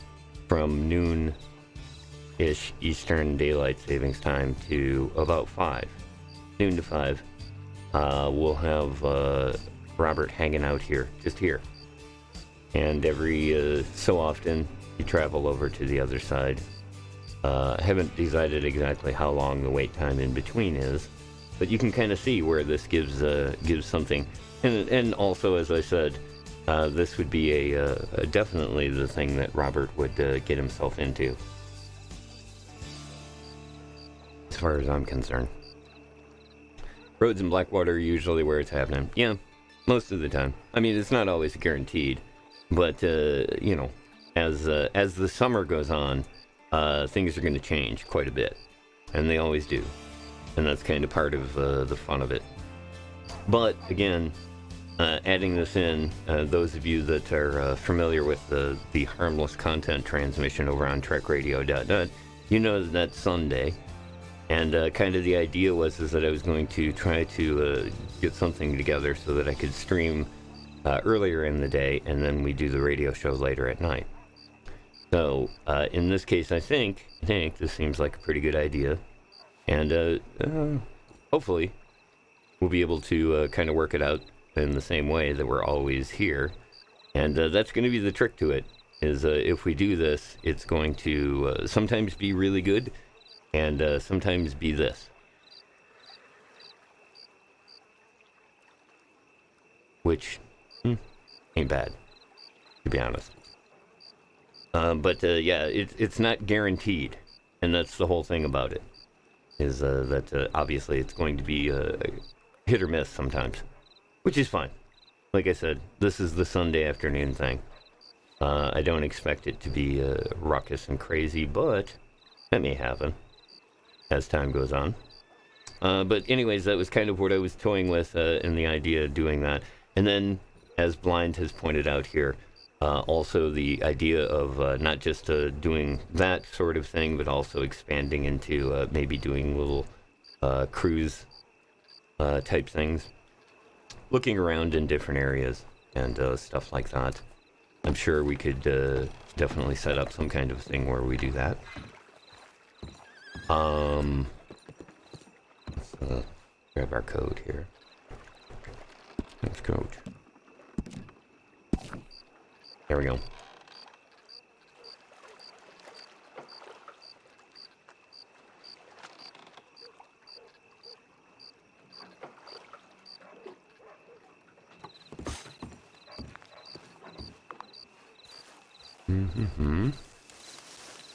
from noon-ish Eastern Daylight Savings Time to about 5. Noon to 5. We'll have Robert hanging out here, just here. And every so often, you travel over to the other side. Haven't decided exactly how long the wait time in between is, but you can kind of see where this gives something. And also, as I said, this would be definitely the thing that Robert would get himself into, as far as I'm concerned. Rhodes and Blackwater are usually where it's happening. Yeah, most of the time. I mean, it's not always guaranteed, but you know, as the summer goes on, things are going to change quite a bit, and they always do, and that's kind of part of the fun of it. But again, adding this in, those of you that are familiar with the harmless content transmission over on trekradio.net, you know that that's Sunday, and kind of the idea was that I was going to try to get something together so that I could stream earlier in the day, and then we do the radio show later at night. So in this case, I think this seems like a pretty good idea, and hopefully we'll be able to kind of work it out in the same way that we're always here. And that's going to be the trick to it, is if we do this, it's going to sometimes be really good, and sometimes be this. Which ain't bad, to be honest. But yeah, it's not guaranteed, and that's the whole thing about it, is that obviously it's going to be hit or miss sometimes, which is fine. Like I said, this is the Sunday afternoon thing. I don't expect it to be ruckus and crazy, but that may happen as time goes on. But anyways, that was kind of what I was toying with in the idea of doing that. And then, as Blind has pointed out here, also the idea of not just doing that sort of thing, but also expanding into maybe doing little cruise type things. Looking around in different areas and stuff like that. I'm sure we could definitely set up some kind of thing where we do that. Let's grab our code here. Let's code. There we go.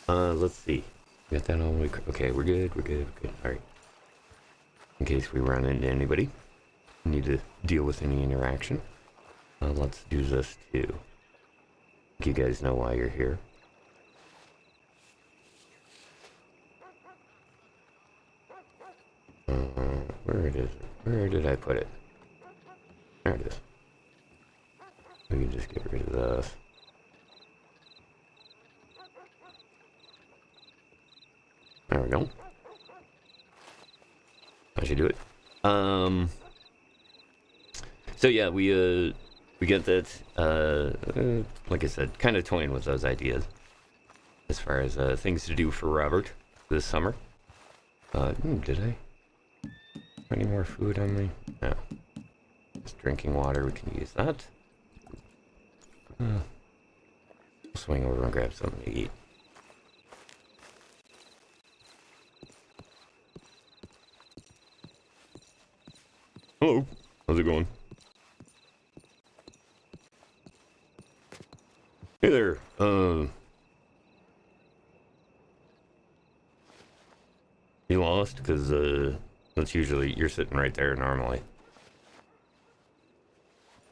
Let's see. Got that all the way. Okay, we're good. All right. In case we run into anybody, need to deal with any interaction. Let's do this too. You guys know why you're here. Where it is? Where did I put it? There it is. We can just get rid of this. There we go. I should do it. So yeah, we get that, like I said, kind of toying with those ideas as far as things to do for Robert this summer. Did I have any more food on me? No. Just drinking water, we can use that. Swing over and grab something to eat. Hello, how's it going? Hey there. You lost? Because that's usually you're sitting right there normally.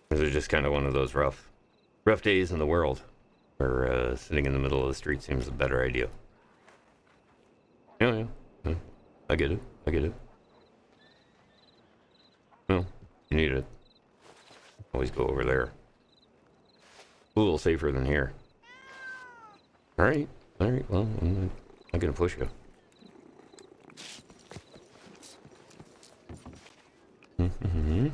This is just kind of one of those rough days in the world where sitting in the middle of the street seems a better idea. Yeah. I get it. Well, you need it. Always go over there. A little safer than here. All right. Well, I'm not gonna push you. Mm-hmm.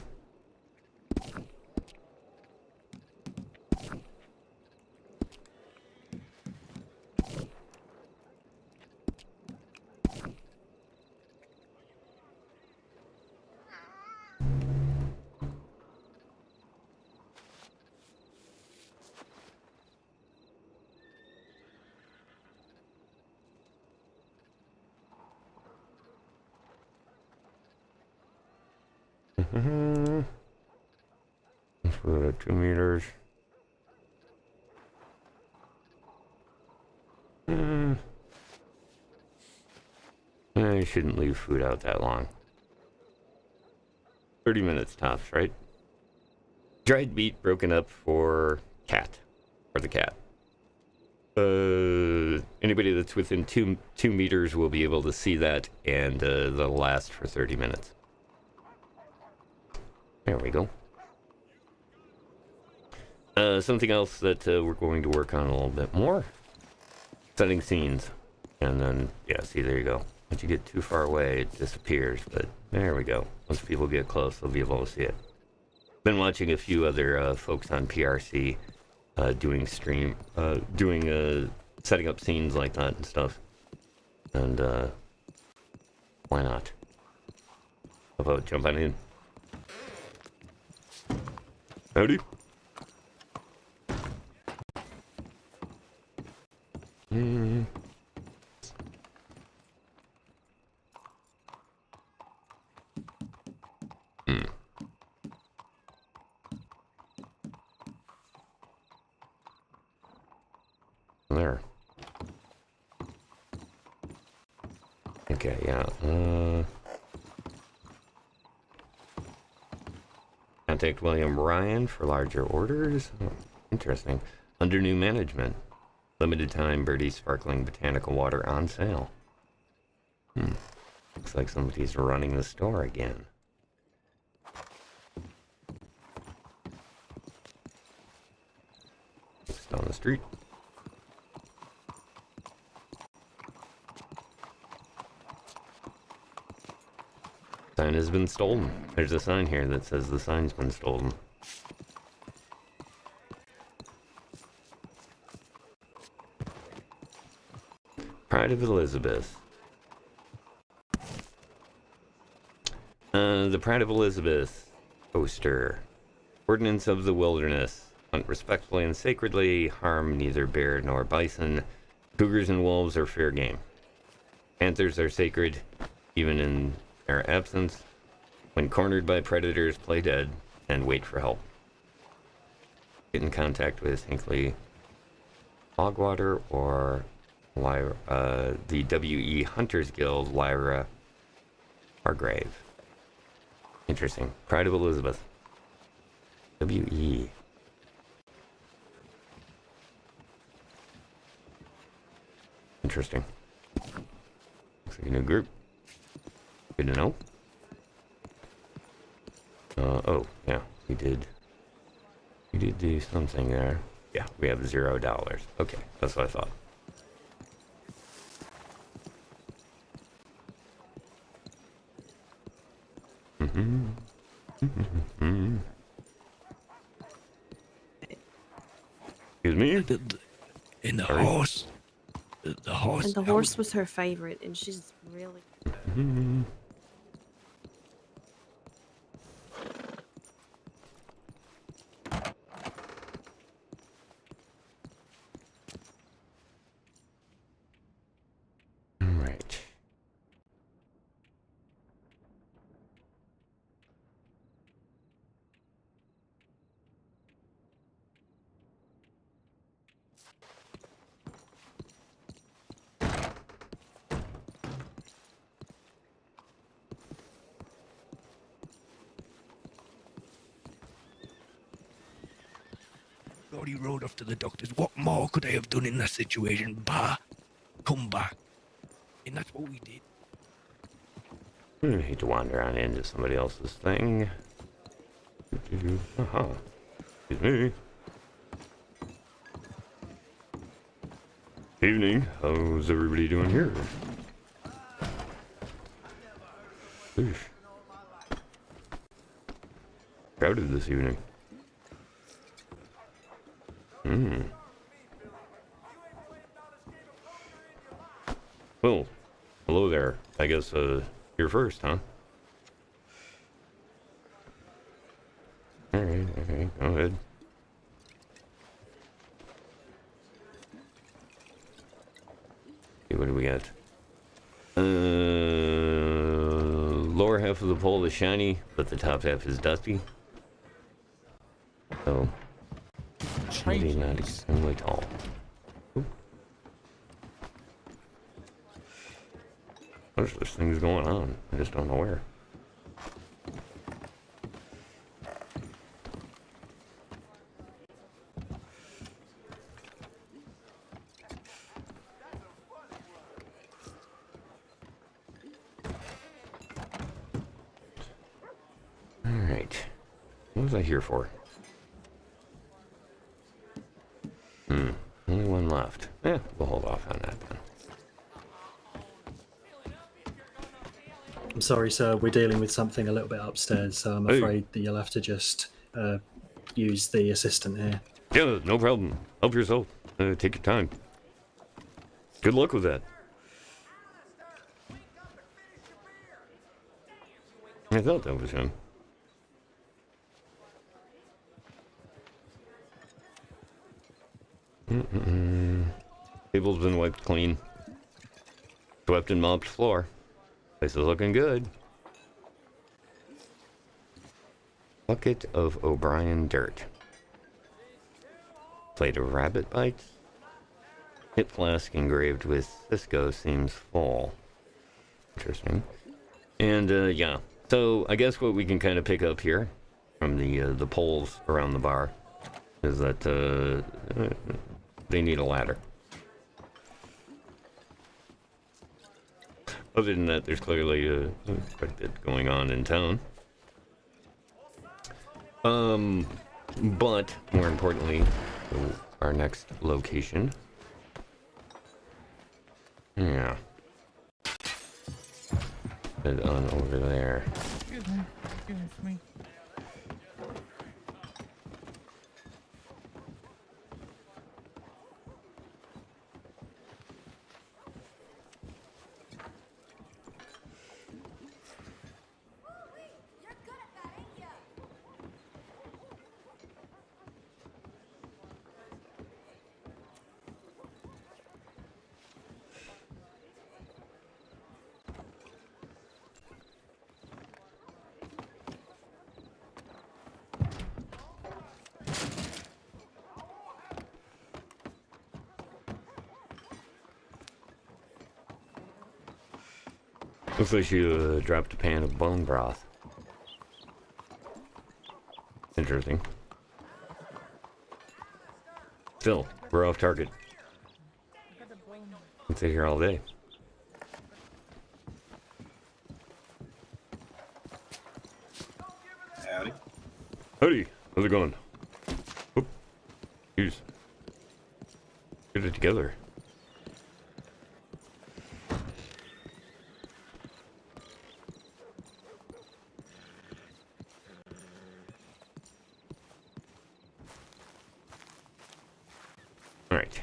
Mm-hmm. For 2 meters. I shouldn't leave food out that long. 30 minutes tops, right? Dried meat broken up for cat. For the cat. Anybody that's within 2 meters will be able to see that, and that'll last for 30 minutes. There we go. Something else that we're going to work on a little bit more. Setting scenes. And then, yeah, see, there you go. Once you get too far away, it disappears, but there we go. Once people get close, they'll be able to see it. Been watching a few other folks on PRC doing setting up scenes like that and stuff. And why not? How about jumping in? Howdy. Mm. There. Okay, yeah. Contact William Ryan for larger orders. Oh, interesting. Under new management. Limited time Birdie sparkling botanical water on sale. Looks like somebody's running the store again. Just down the street. Sign has been stolen. There's a sign here that says the sign's been stolen. Pride of Elizabeth. The Pride of Elizabeth poster. Ordinance of the Wilderness. Hunt respectfully and sacredly. Harm neither bear nor bison. Cougars and wolves are fair game. Panthers are sacred, even in their absence. When cornered by predators, play dead and wait for help. Get in contact with Hinkley Hogwater or the W.E. Hunters Guild, Lyra Hargrave. Interesting. Pride of Elizabeth. W.E. Interesting. Looks like a new group. Good to know. Oh, yeah, we did do something there. Yeah, we have $0. Okay, that's what I thought. Excuse me? In the horse. The horse. And the horse was her favorite, and she's really. Right. thought he rode off to the doctors. What more could I have done in that situation? Bah, come back. And that's what we did. I hate to wander on into somebody else's thing. Uh-huh. Excuse me. Evening. How's everybody doing here? Oof. Crowded this evening. Well, hello there. I guess, you're first, huh? Alright, okay, go ahead. Okay, what do we got? Lower half of the pole is shiny, but the top half is dusty. So, maybe not extremely tall. Oop. There's this thing's going on. I just don't know where. Alright. What was I here for? Only one left. Yeah, we'll hold off on that then. I'm sorry, sir. We're dealing with something a little bit upstairs, so I'm Hey. afraid that you'll have to just use the assistant here. Yeah, no problem. Help yourself. Take your time. Good luck with that. I thought that was him. Table's been wiped clean. Swept and mopped floor. Place is looking good. Bucket of O'Brien dirt. Plate of rabbit bites. Hip flask engraved with Cisco seems full. Interesting. And yeah. So I guess what we can kind of pick up here from the poles around the bar is that they need a ladder. Other than that, there's clearly quite a bit going on in town. But more importantly, our next location. Yeah. Head on over there. Excuse me. Looks like you dropped a pan of bone broth. Interesting. Still, we're off target. Can sit here all day. Howdy. Howdy, how's it going? Oop. Jeez. Get it together. All right.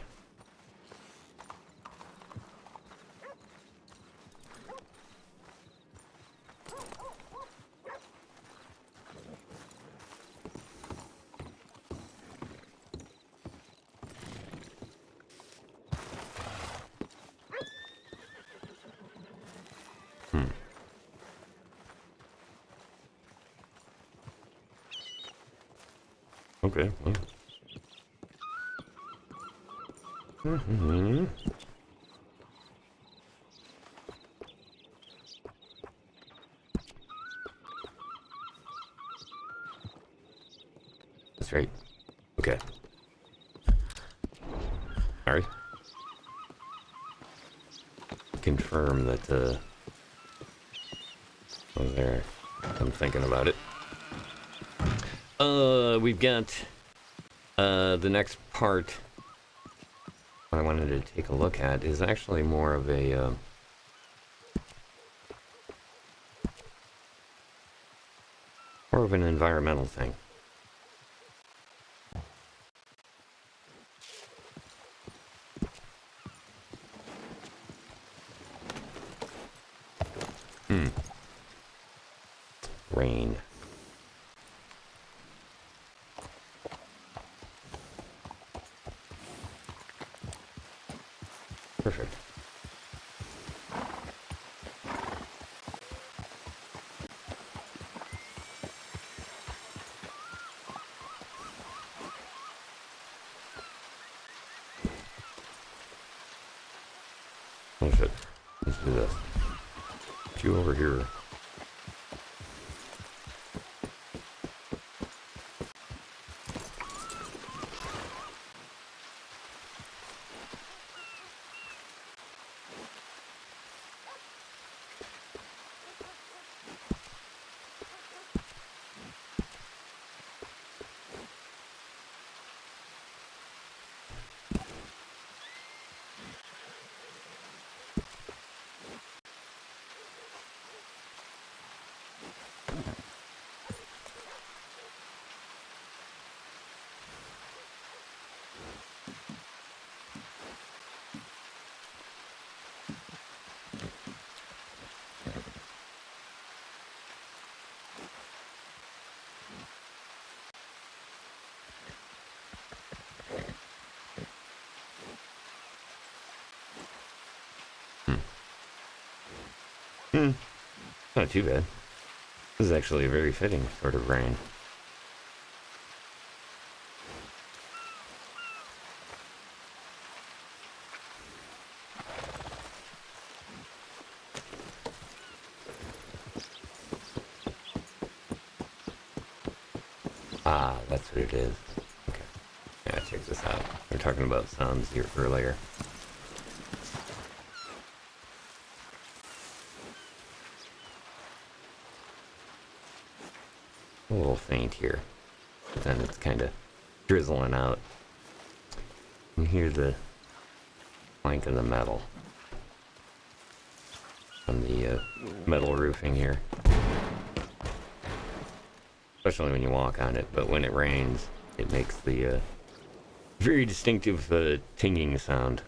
Okay. Well. That's right. Okay. Alright. Confirm that, oh, there. I'm thinking about it. We've got, the next part I wanted to take a look at is actually more of a, more of an environmental thing. Rain. Perfect. Oh shit. Let's do this. Get you over here. Not too bad. This is actually a very fitting sort of rain. Ah, that's what it is. Okay. Yeah, check this out. We were talking about sounds here earlier. A little faint here, but then it's kind of drizzling out. You can hear the clank of the metal from the metal roofing here, especially when you walk on it. But when it rains, it makes the very distinctive tinging sound.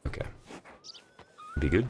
Okay. Be good.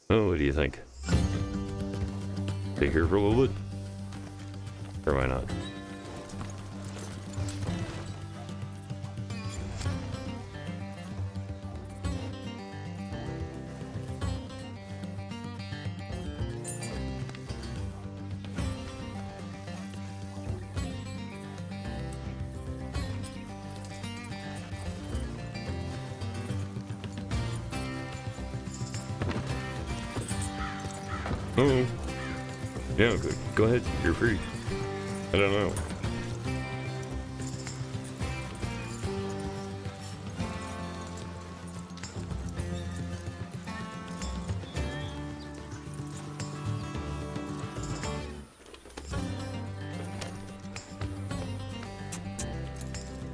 Oh, what do you think? Stay here for a little bit? Or why not? Oh, yeah, go ahead. You're free. I don't know.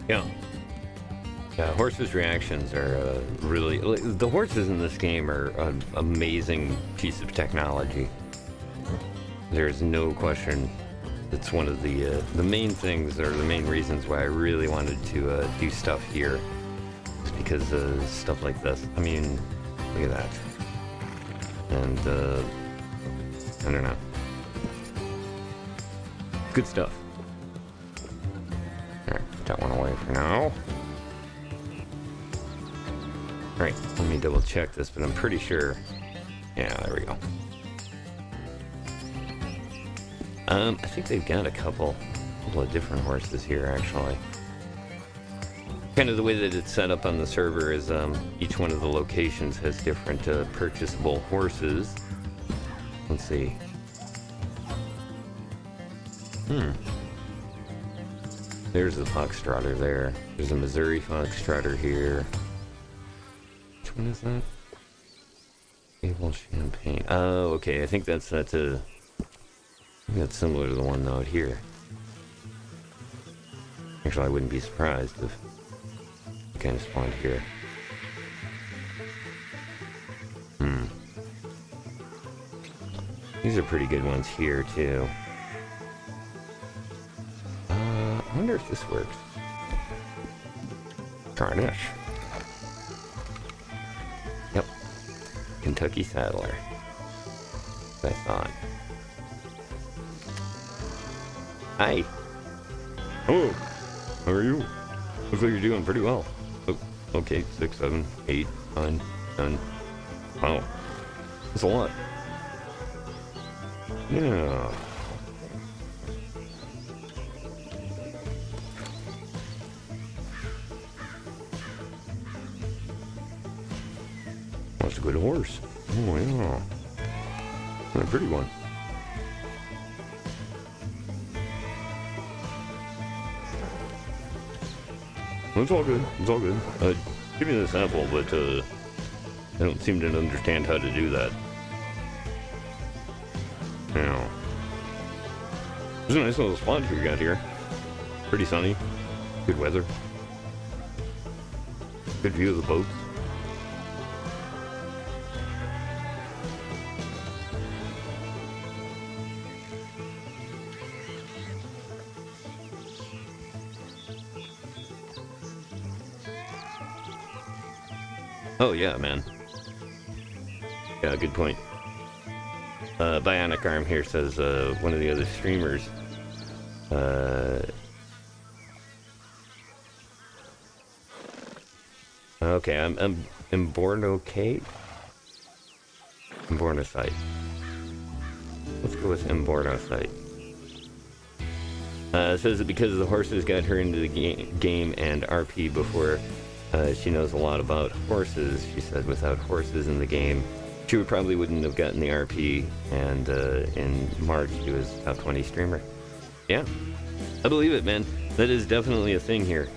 Yeah. Yeah, horses' reactions are really... the horses in this game are an amazing piece of technology. There's no question. It's one of the main things, or the main reasons why I really wanted to do stuff here. It's because of stuff like this. I mean, look at that. And, I don't know. Good stuff. Alright, put that one away for now. Alright, let me double check this, but I'm pretty sure... Yeah, there we go. I think they've got a couple of different horses here, actually. Kind of the way that it's set up on the server is each one of the locations has different purchasable horses. Let's see. There's the Foxtrotter there. There's a Missouri Foxtrotter here. Which one is that? Able Champagne. Oh, okay. I think that's that. That's similar to the one out here. Actually, I wouldn't be surprised if it kind of spawned here. These are pretty good ones here, too. I wonder if this works. Carnish. Yep. Kentucky Saddler. That's what I thought. Hi. Hello. How are you? Looks like you're doing pretty well. Oh, okay, 6, 7, 8, 9, 10. Wow. That's a lot. Yeah. That's a good horse. Oh, yeah. And a pretty one. It's all good. It's all good. Give me this apple, but I don't seem to understand how to do that. Now, there's a nice little spot you got here. Pretty sunny. Good weather. Good view of the boats. Oh yeah, man. Yeah, good point. Bionic Arm here says one of the other streamers. Okay, I'm Imborno-Kate? Imborno-Site. Let's go with Imborno-Site. It says that because the horses got her into the game and RP before she knows a lot about horses. She said without horses in the game, she probably wouldn't have gotten the RP, and in March she was top 20 streamer. Yeah, I believe it, man. That is definitely a thing here.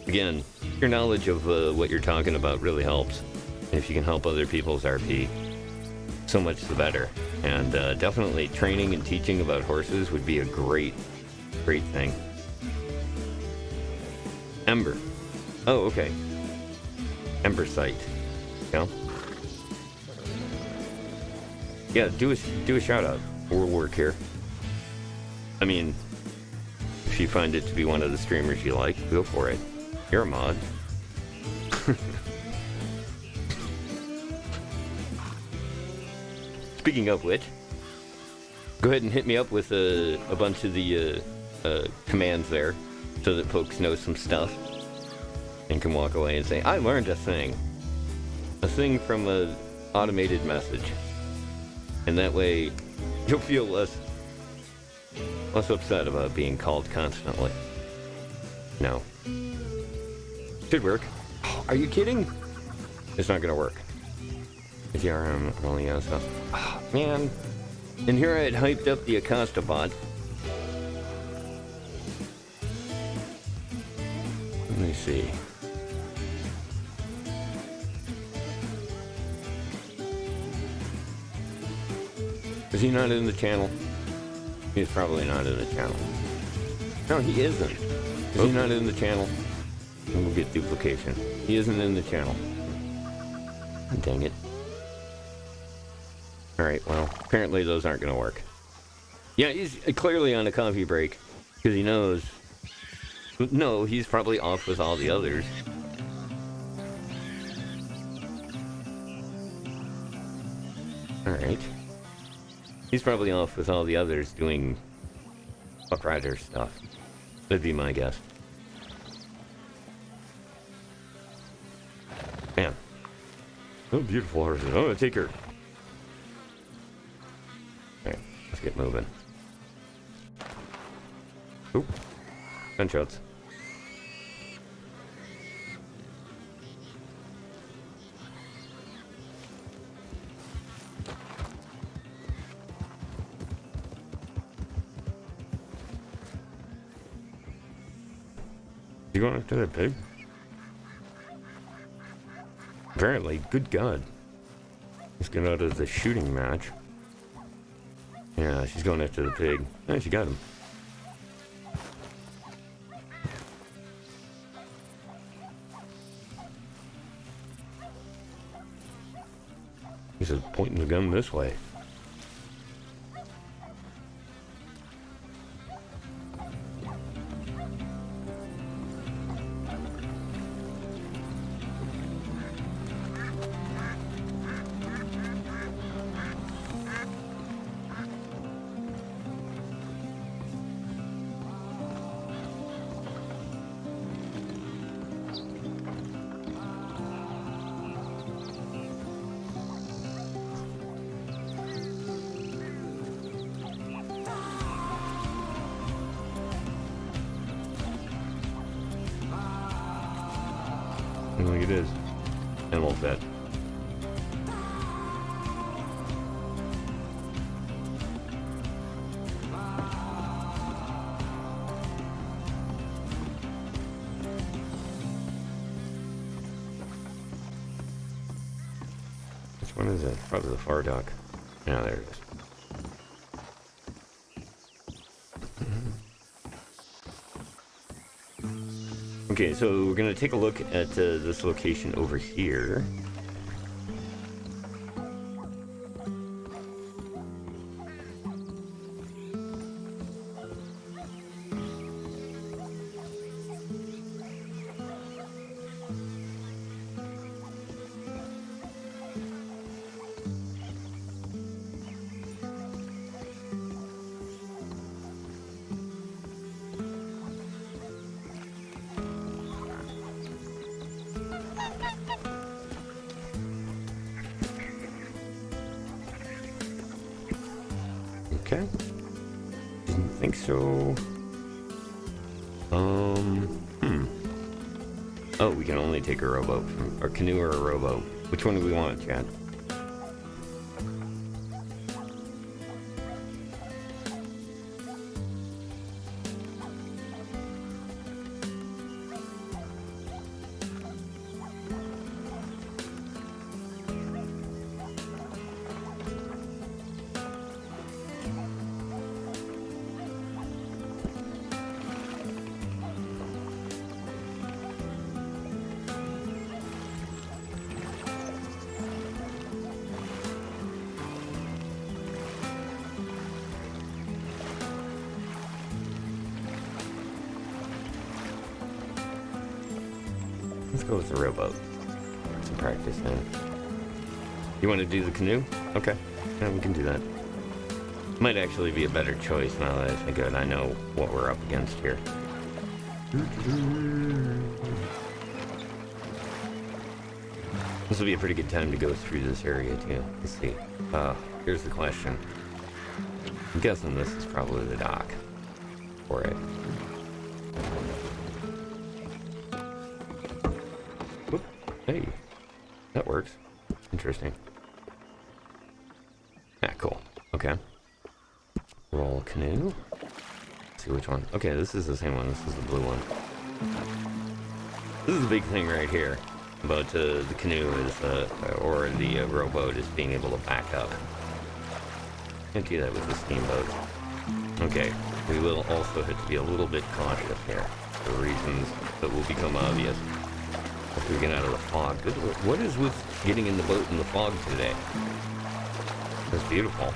Again, your knowledge of what you're talking about really helps. And if you can help other people's RP, so much the better. And definitely training and teaching about horses would be a great thing. Ember. Oh, okay. Ember site. Yeah. Yeah, do a shout out. We'll work here. I mean, if you find it to be one of the streamers you like, go for it. You're a mod. speaking of which, go ahead and hit me up with a bunch of the commands there so that folks know some stuff and can walk away and say, I learned a thing. A thing from an automated message. And that way, you'll feel less upset about being called constantly. No. Should work. Are you kidding? It's not gonna work. ATRM only has stuff. Oh, man. And here I had hyped up the Acosta bot. Let me see. Is he not in the channel? He's probably not in the channel. No, he isn't. Is he not in the channel? We'll get duplication. He isn't in the channel. Dang it. Alright, well, apparently those aren't going to work. Yeah, he's clearly on a coffee break. Because he knows... No, he's probably off with all the others. Alright. He's probably off with all the others doing Buck Rider stuff. That'd be my guess. Man. Oh, beautiful horses. Oh, take her. Alright, let's get moving. Oop. Gunshots. You going after that pig? Apparently, good God. Let's get out of the shooting match. Yeah, she's going after the pig. Yeah, she got him. He's just pointing the gun this way. Like it is. Animal fed. Which one is it? Probably the far dock. Yeah, there it is. Okay, so we're gonna take a look at this location over here. Okay. Didn't think so. Oh, we can only take a rowboat from, or canoe or a rowboat. Which one do we want, Chad? Let's go with the rowboat. Some practice now. You want to do the canoe? Okay. Yeah, we can do that. Might actually be a better choice now that I think of it. I know what we're up against here. This will be a pretty good time to go through this area too. Let's see. Here's the question. I'm guessing this is probably the dock for it. Whoop. Hey, that works. Interesting. Ah, cool. Okay. Roll canoe. Let's see which one. Okay, this is the same one. This is the blue one. This is the big thing right here about the canoe is, or the rowboat is being able to back up. Can't do that with the steamboat. Okay, we will also have to be a little bit cautious here for reasons that will become obvious after we get out of the fog. What is with getting in the boat in the fog today? That's beautiful.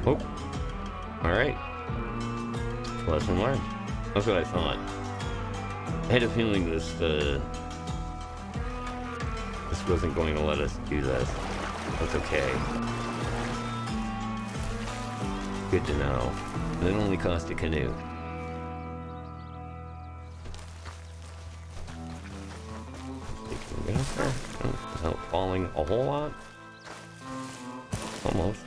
Oh, all right. Lesson learned. That's what I thought. I had a feeling this wasn't going to let us do this. That's okay. Good to know. And it only cost a canoe. Can we get up there without falling a whole lot? Almost.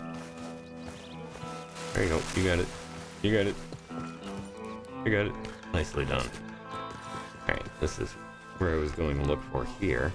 There you go. You got it. You got it. You got it. Nicely done. Alright, this is where I was going to look for here.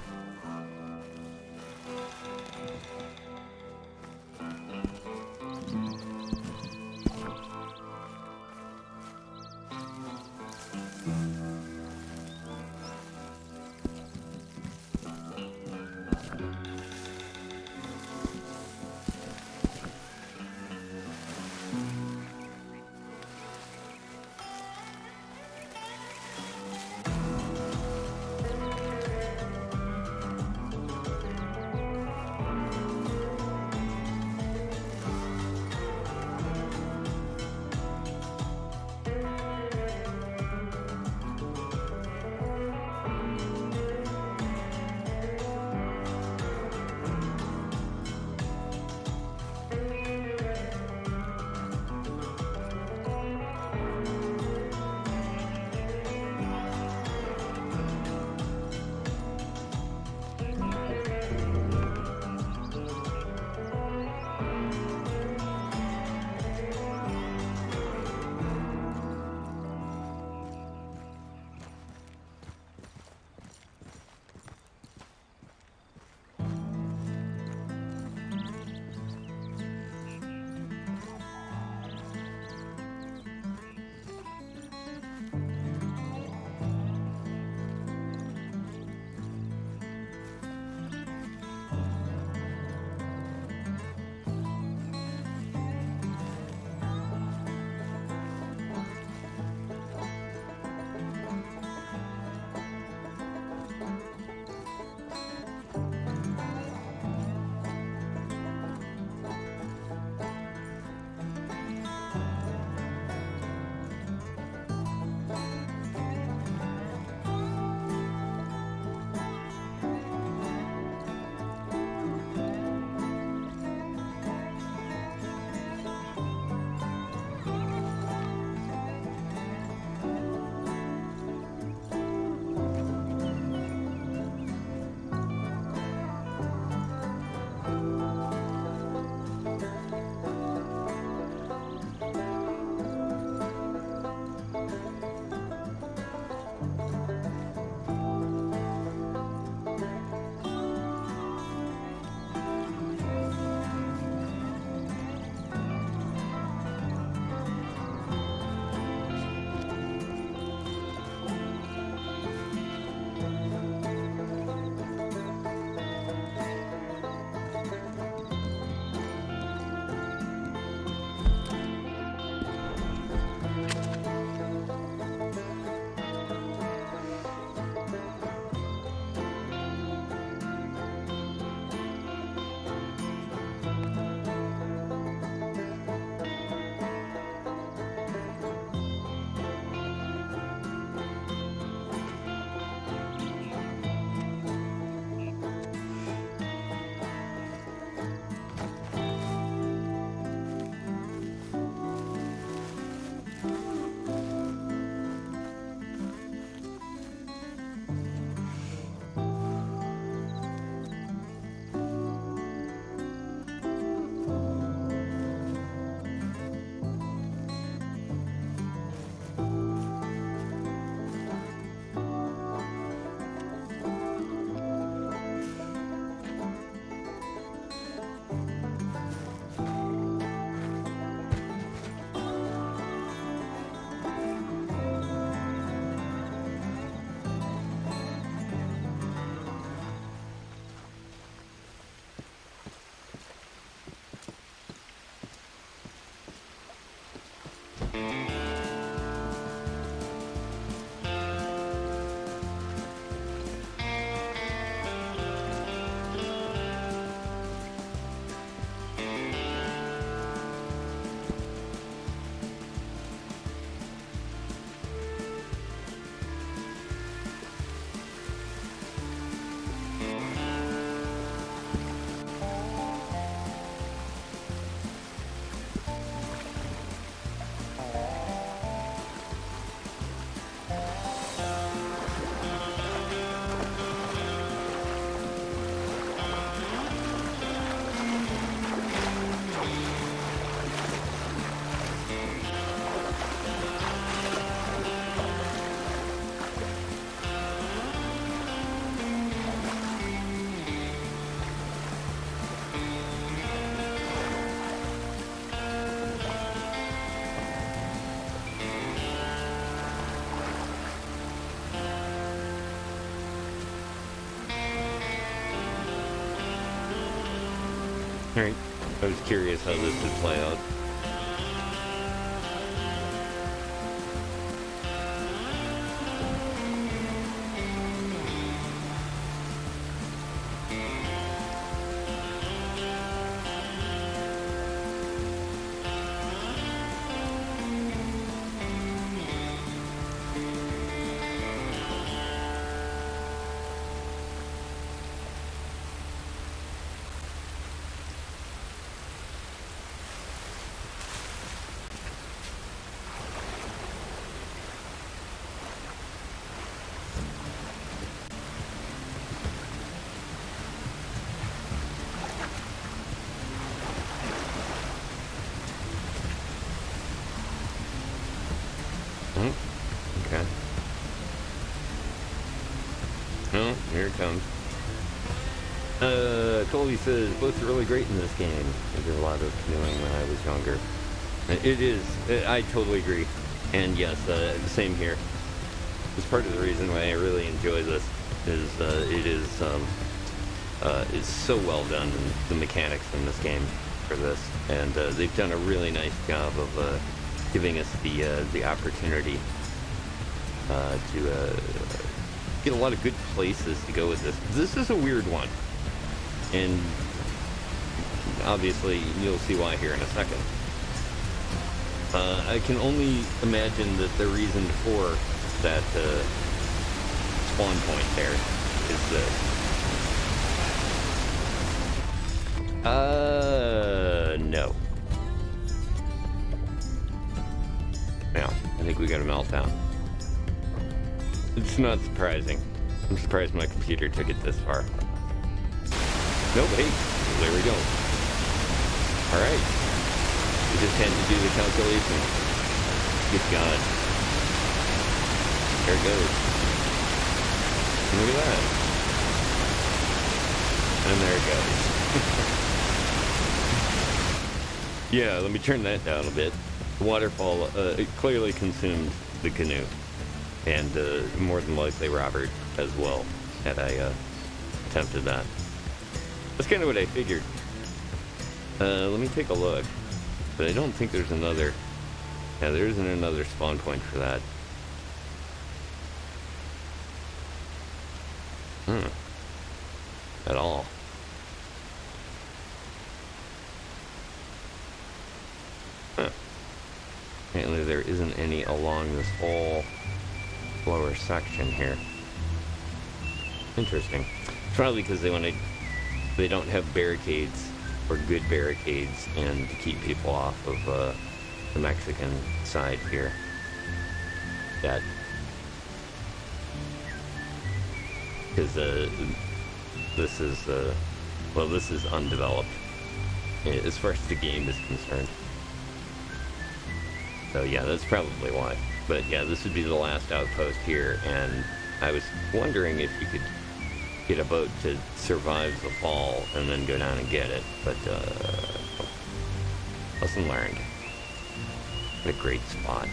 Alright, I was curious how this would play out. Okay. Oh, here it comes. Colby says, boats are really great in this game. I did a lot of canoeing when I was younger. It is. I totally agree. And yes, same here. It's part of the reason why I really enjoy this. Is it's so well done, and the mechanics in this game for this. And they've done a really nice job of giving us the opportunity to get a lot of good places to go with this. This is a weird one, and obviously you'll see why here in a second. I can only imagine that the reason for that spawn point there is no. Yeah, I think we got a meltdown. It's not surprising. I'm surprised my computer took it this far. Nope, hey, there we go. Alright. We just had to do the calculation. Good God. There it goes. Look at that. And there it goes. Yeah, let me turn that down a bit. The waterfall it clearly consumed the canoe. And more than likely Robert as well, had I attempted that. That's kind of what I figured. Let me take a look. But I don't think there's another... Yeah, there isn't another spawn point for that. At all. Huh. Apparently there isn't any along this whole lower section here. Interesting. It's probably because they don't have barricades or good barricades and to keep people off of the Mexican side here. That because this is undeveloped as far as the game is concerned. So yeah, that's probably why. But yeah, this would be the last outpost here, and I was wondering if you could get a boat to survive the fall and then go down and get it, but lesson learned. What a great spot.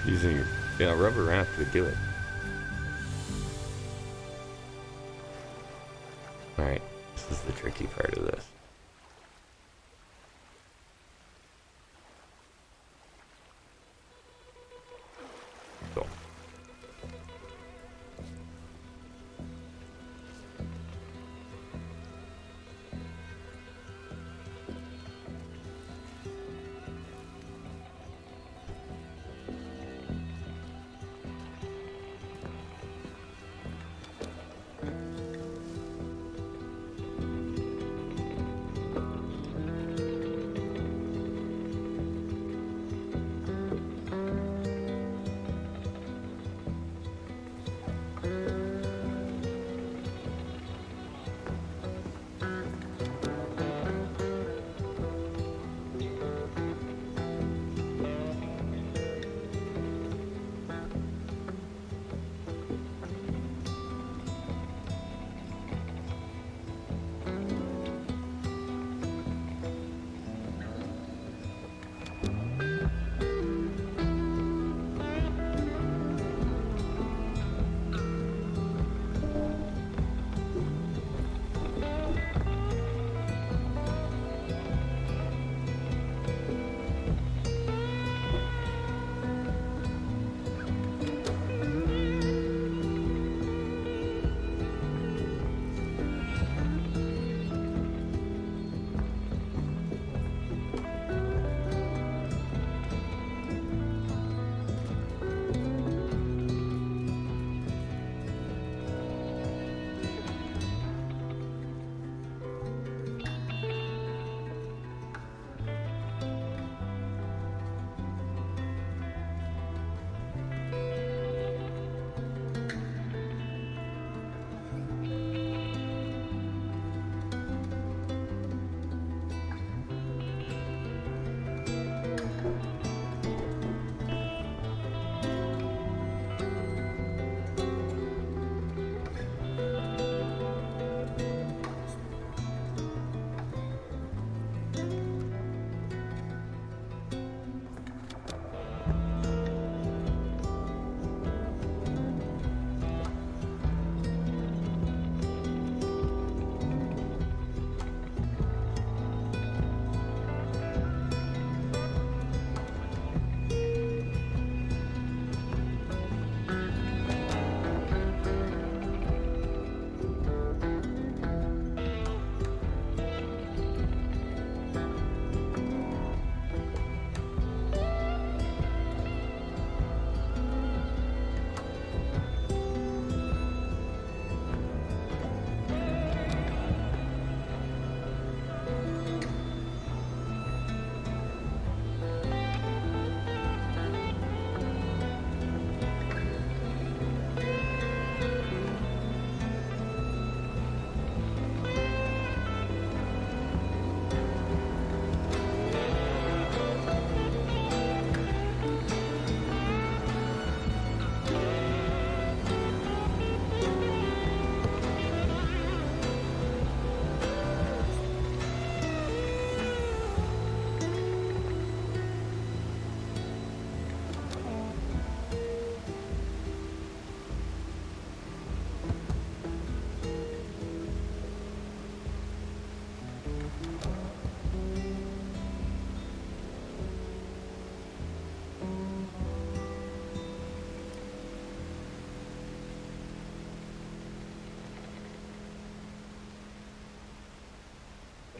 Using rubber raft would do it. Alright, this is the tricky part of this. Cool.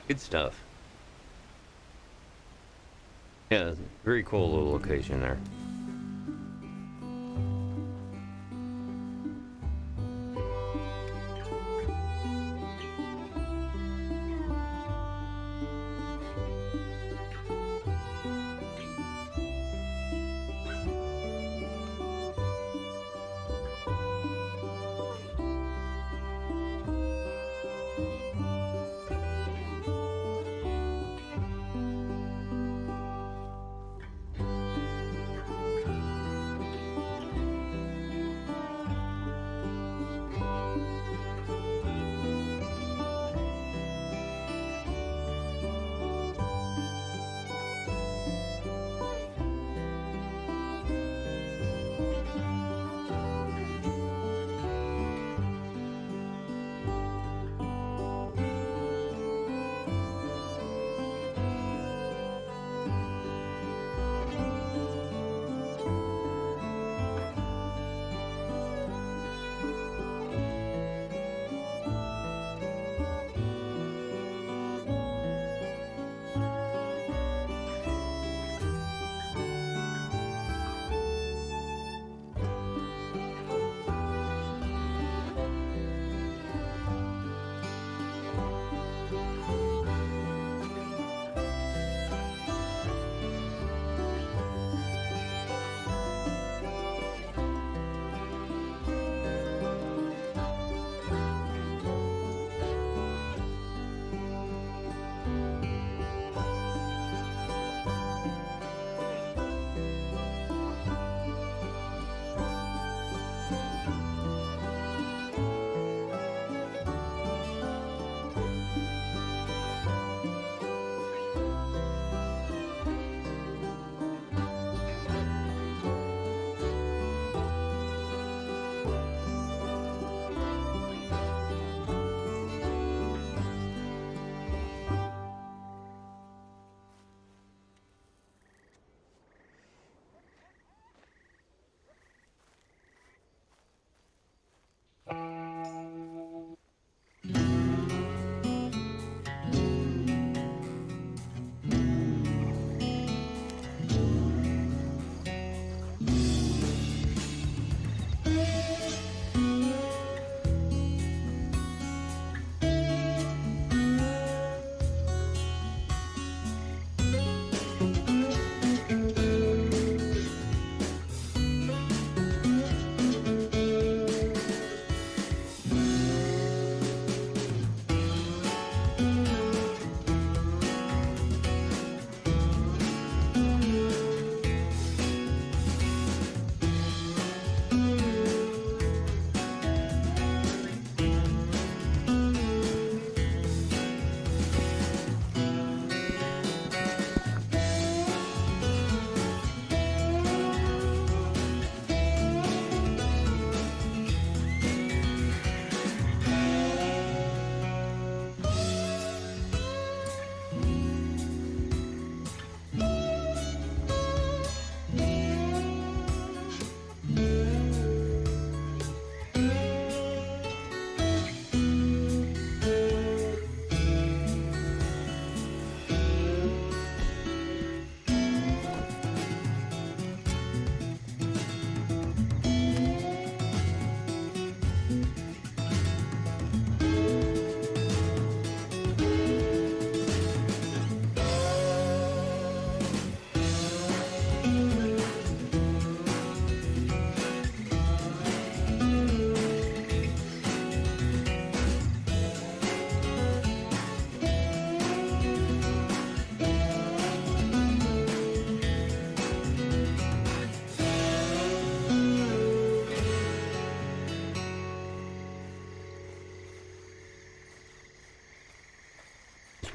Good stuff. Yeah, very cool little location there.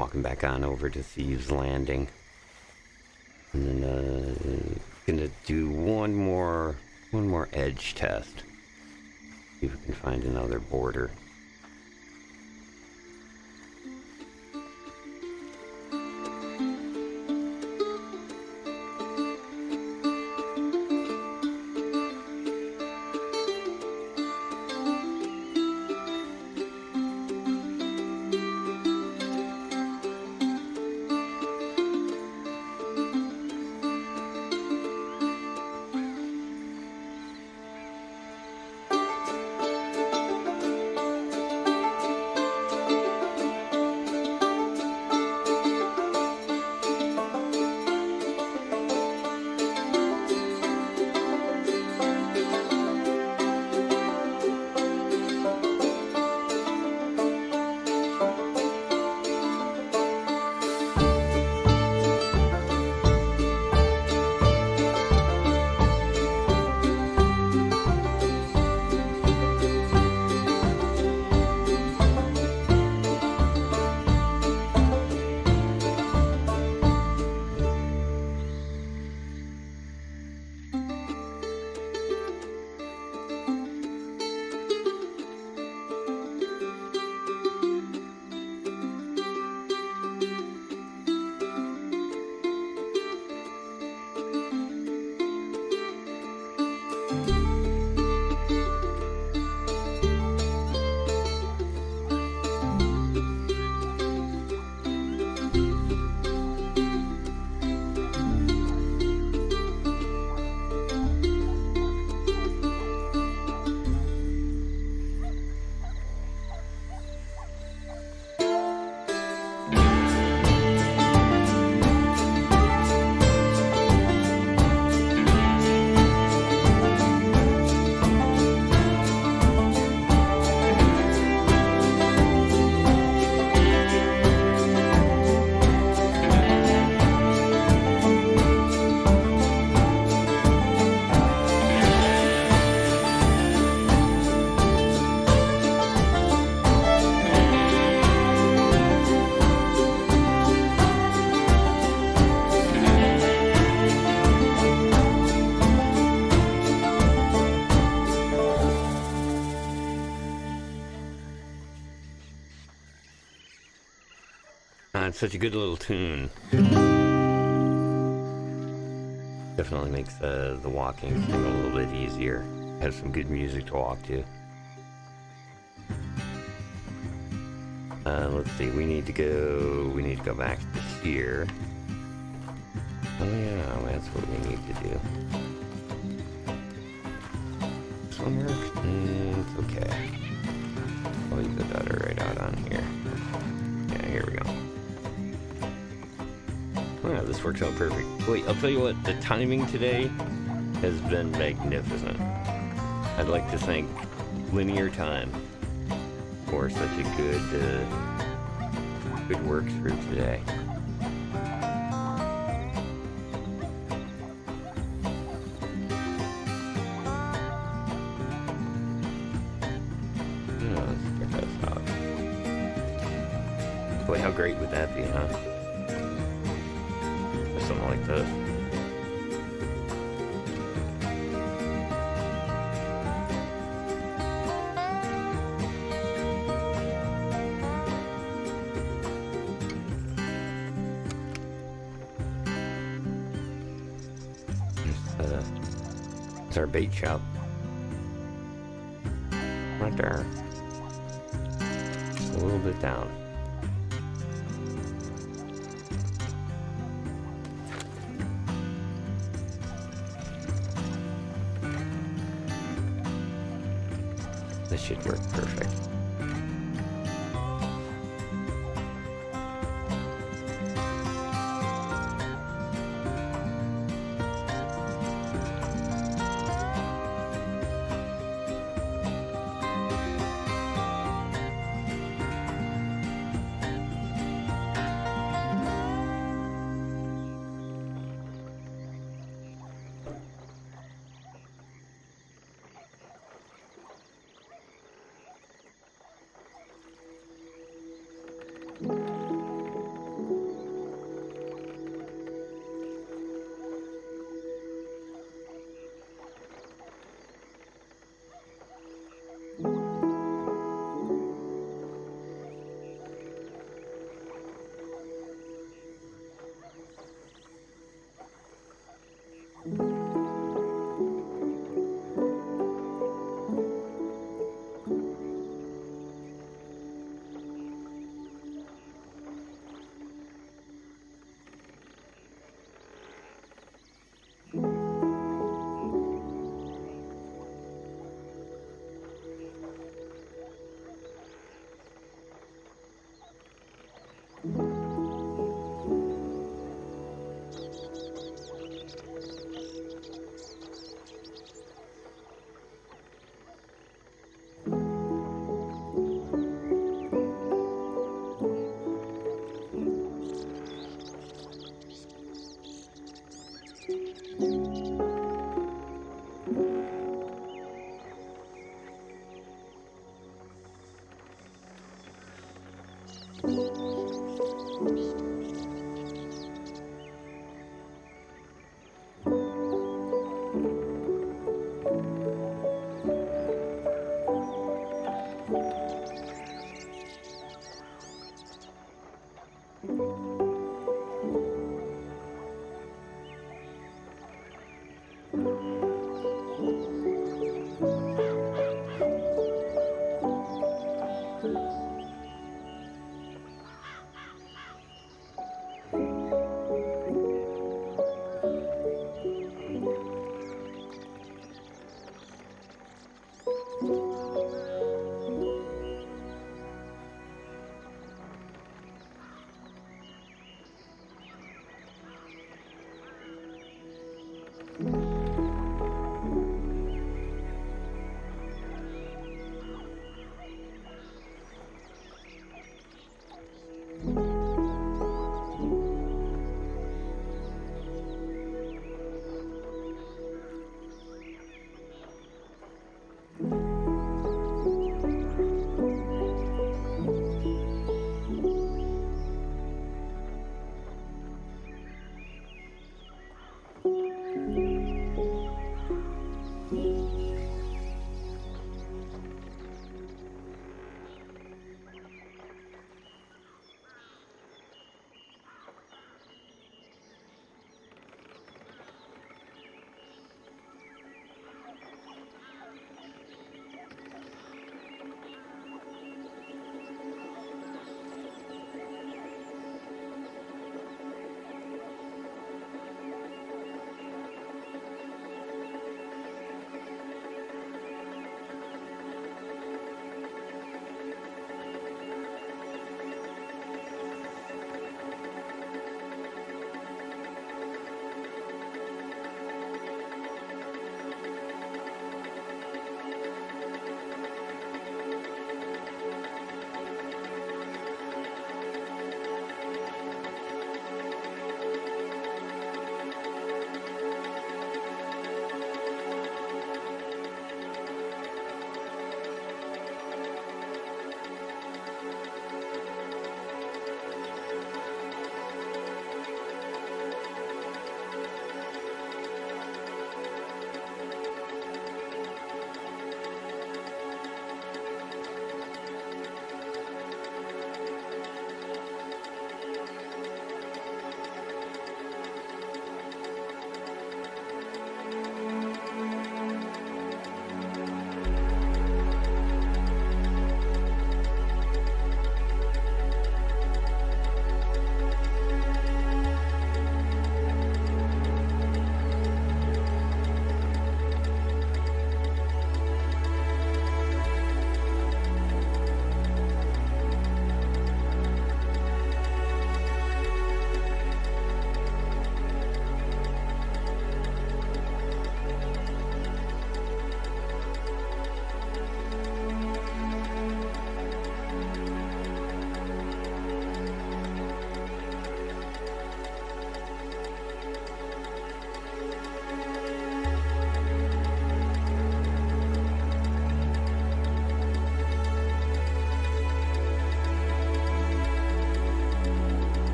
walking back on over to Thieves Landing. And then gonna do one more edge test. See if we can find another border. It's such a good little tune. Definitely makes the walking thing a little bit easier. Has some good music to walk to. Let's see. We need to go back to here. Oh yeah, that's what we need to do. This one works? It's okay. I'll leave the daughter right out on here. Yeah, here we go. Oh, this works out perfect. Wait, I'll tell you what, the timing today has been magnificent. I'd like to thank Linear Time for such a good work through today. Oh, let's check this out. Boy, how great would that be, huh? Something like this. There's our bait shop. Right there. Just a little bit down. This should work perfect.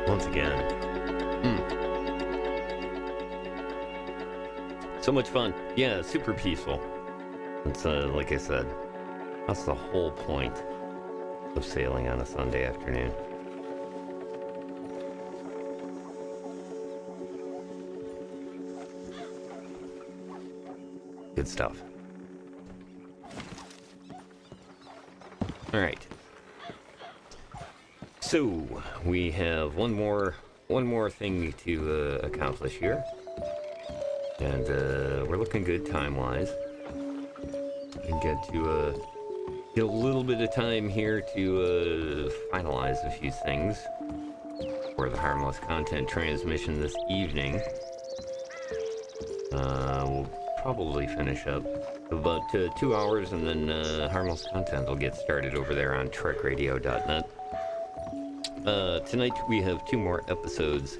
Once again. So much fun. Yeah, super peaceful. It's like I said, that's the whole point of sailing on a Sunday afternoon. Good stuff. All right. So we have one more thing to accomplish here, and we're looking good time-wise. We get a little bit of time here to finalize a few things for the harmless content transmission this evening. We'll probably finish up about 2 hours, and then harmless content will get started over there on trekradio.net. Tonight we have 2 more episodes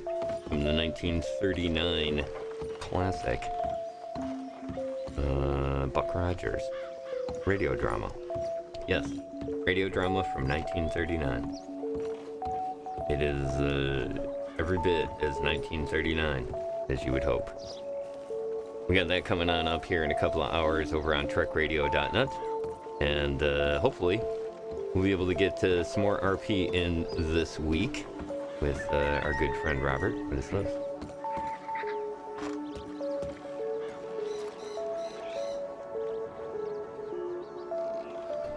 from the 1939 classic Buck Rogers radio drama. Yes, radio drama from 1939. It is every bit as 1939 as you would hope. We got that coming on up here in a couple of hours over on trekradio.net, and hopefully we'll be able to get some more RP in this week with our good friend Robert. What is this?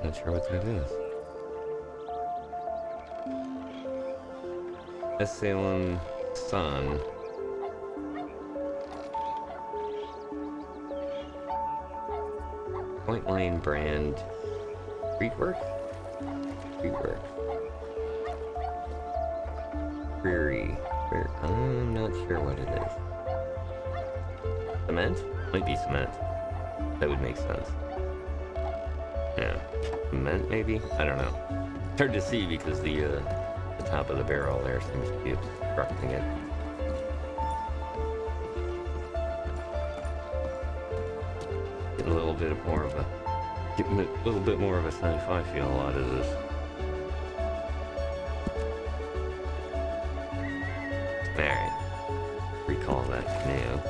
Not sure what that is. Salem Sun. Point Lane brand streetwork? Streetwork. Prairie. I'm not sure what it is. Cement? Might be cement. That would make sense. Yeah. Cement, maybe? I don't know. It's hard to see because the top of the barrel there seems to be obstructing it. Getting a little bit more of a sci-fi feel out of this. Alright. Recall that canoe.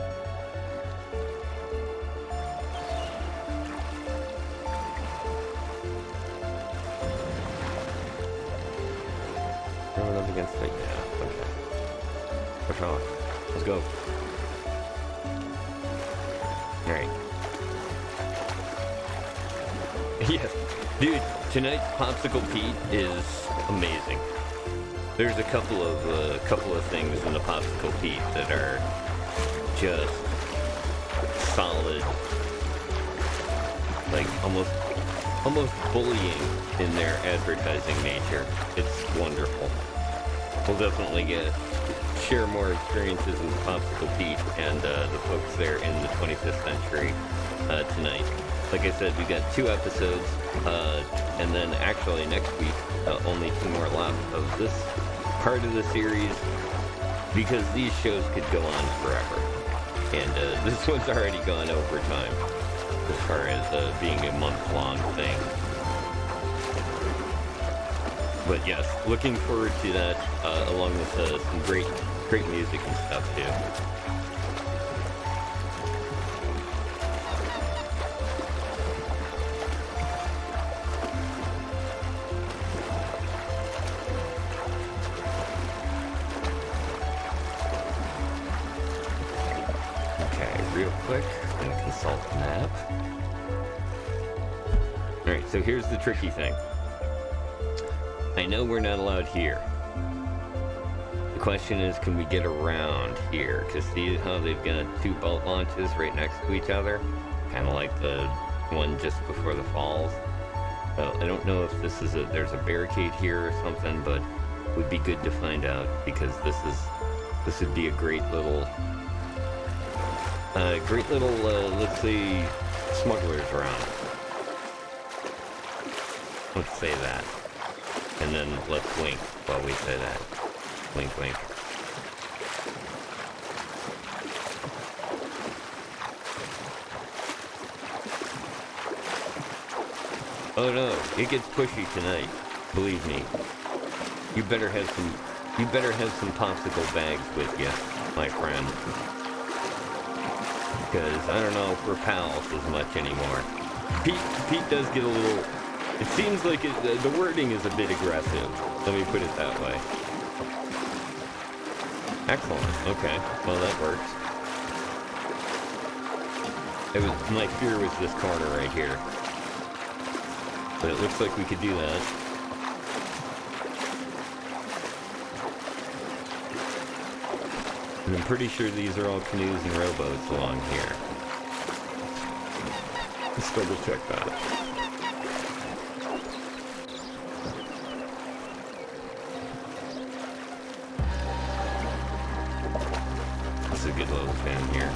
Throw it up against it. Yeah, okay. Push off. Let's go. Alright. Yes, dude, tonight's Popsicle Pete is amazing. There's a couple of things in the Popsicle Pete that are just solid, like almost bullying in their advertising nature. It's wonderful. We'll definitely share more experiences with Popsicle Pete and the folks there in the 25th century tonight. Like I said, we got 2 episodes, and then actually next week, only 2 more left of this part of the series, because these shows could go on forever. And this one's already gone over time, as far as being a month-long thing. But yes, looking forward to that, along with some great music and stuff too. Real quick, I'm gonna consult the map. Alright, so here's the tricky thing. I know we're not allowed here. The question is, can we get around here? Because see how they've got 2 boat launches right next to each other? Kind of like the one just before the falls. Well, I don't know if this is there's a barricade here or something, but it would be good to find out, because this would be a great little let's say, smugglers round. Let's say that. And then let's wink while we say that. Wink, wink. Oh no, it gets pushy tonight. Believe me. You better have You better have some popsicle bags with you, my friend. Because I don't know if we're pals as much anymore. Pete does get a little... It seems like the wording is a bit aggressive. Let me put it that way. Excellent. Okay. Well, that works. My fear was this corner right here. But it looks like we could do that. And I'm pretty sure these are all canoes and rowboats along here. Let's double check that. This is a good little fan here.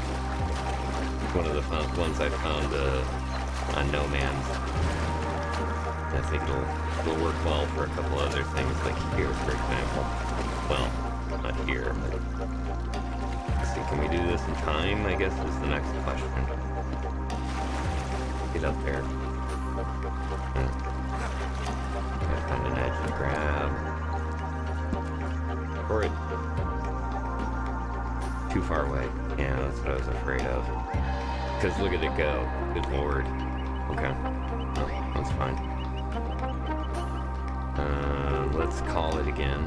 One of the ones I found on No Man's. I think it'll work well for a couple other things, like here, for example. Well, not here, but... Let's see, can we do this in time, I guess, is the next question. Get up there. Gotta find an edge to grab. Or it... Too far away. Yeah, that's what I was afraid of. Because look at it go. Good lord. Okay. Oh, that's fine. Let's call it again.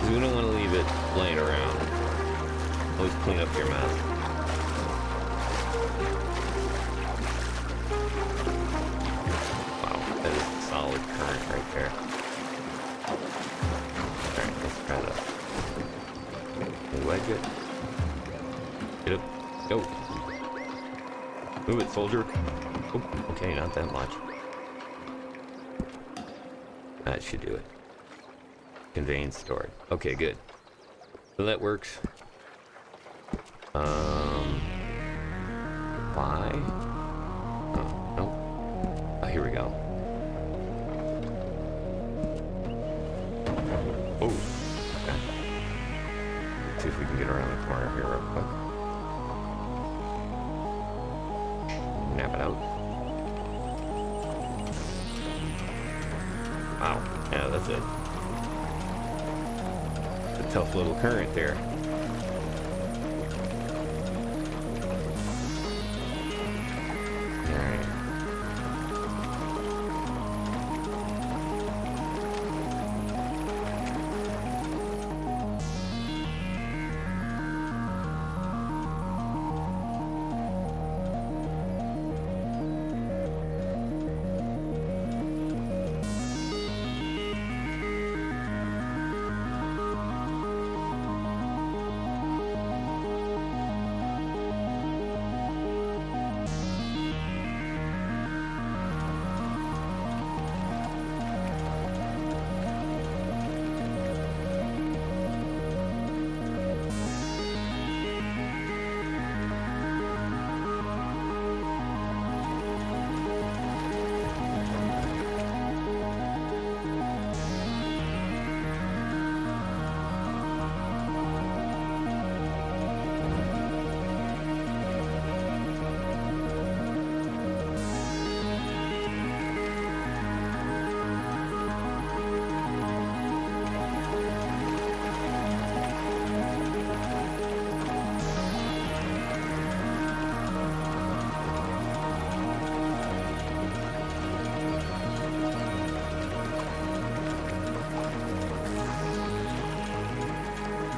We don't want to leave it laying around. Always clean up your mess. Wow, that is a solid current right there. Alright, let's try that. Wedge it. Get up. Go. Move it, soldier. Oh, okay, not that much. That should do it. Conveyance stored. Okay, good. So that works. Why? Oh, no. Oh, here we go. Oh, okay. Let's see if we can get around the corner here real quick. Nap it out. Wow. Yeah, that's it. Tough little current there. Alright.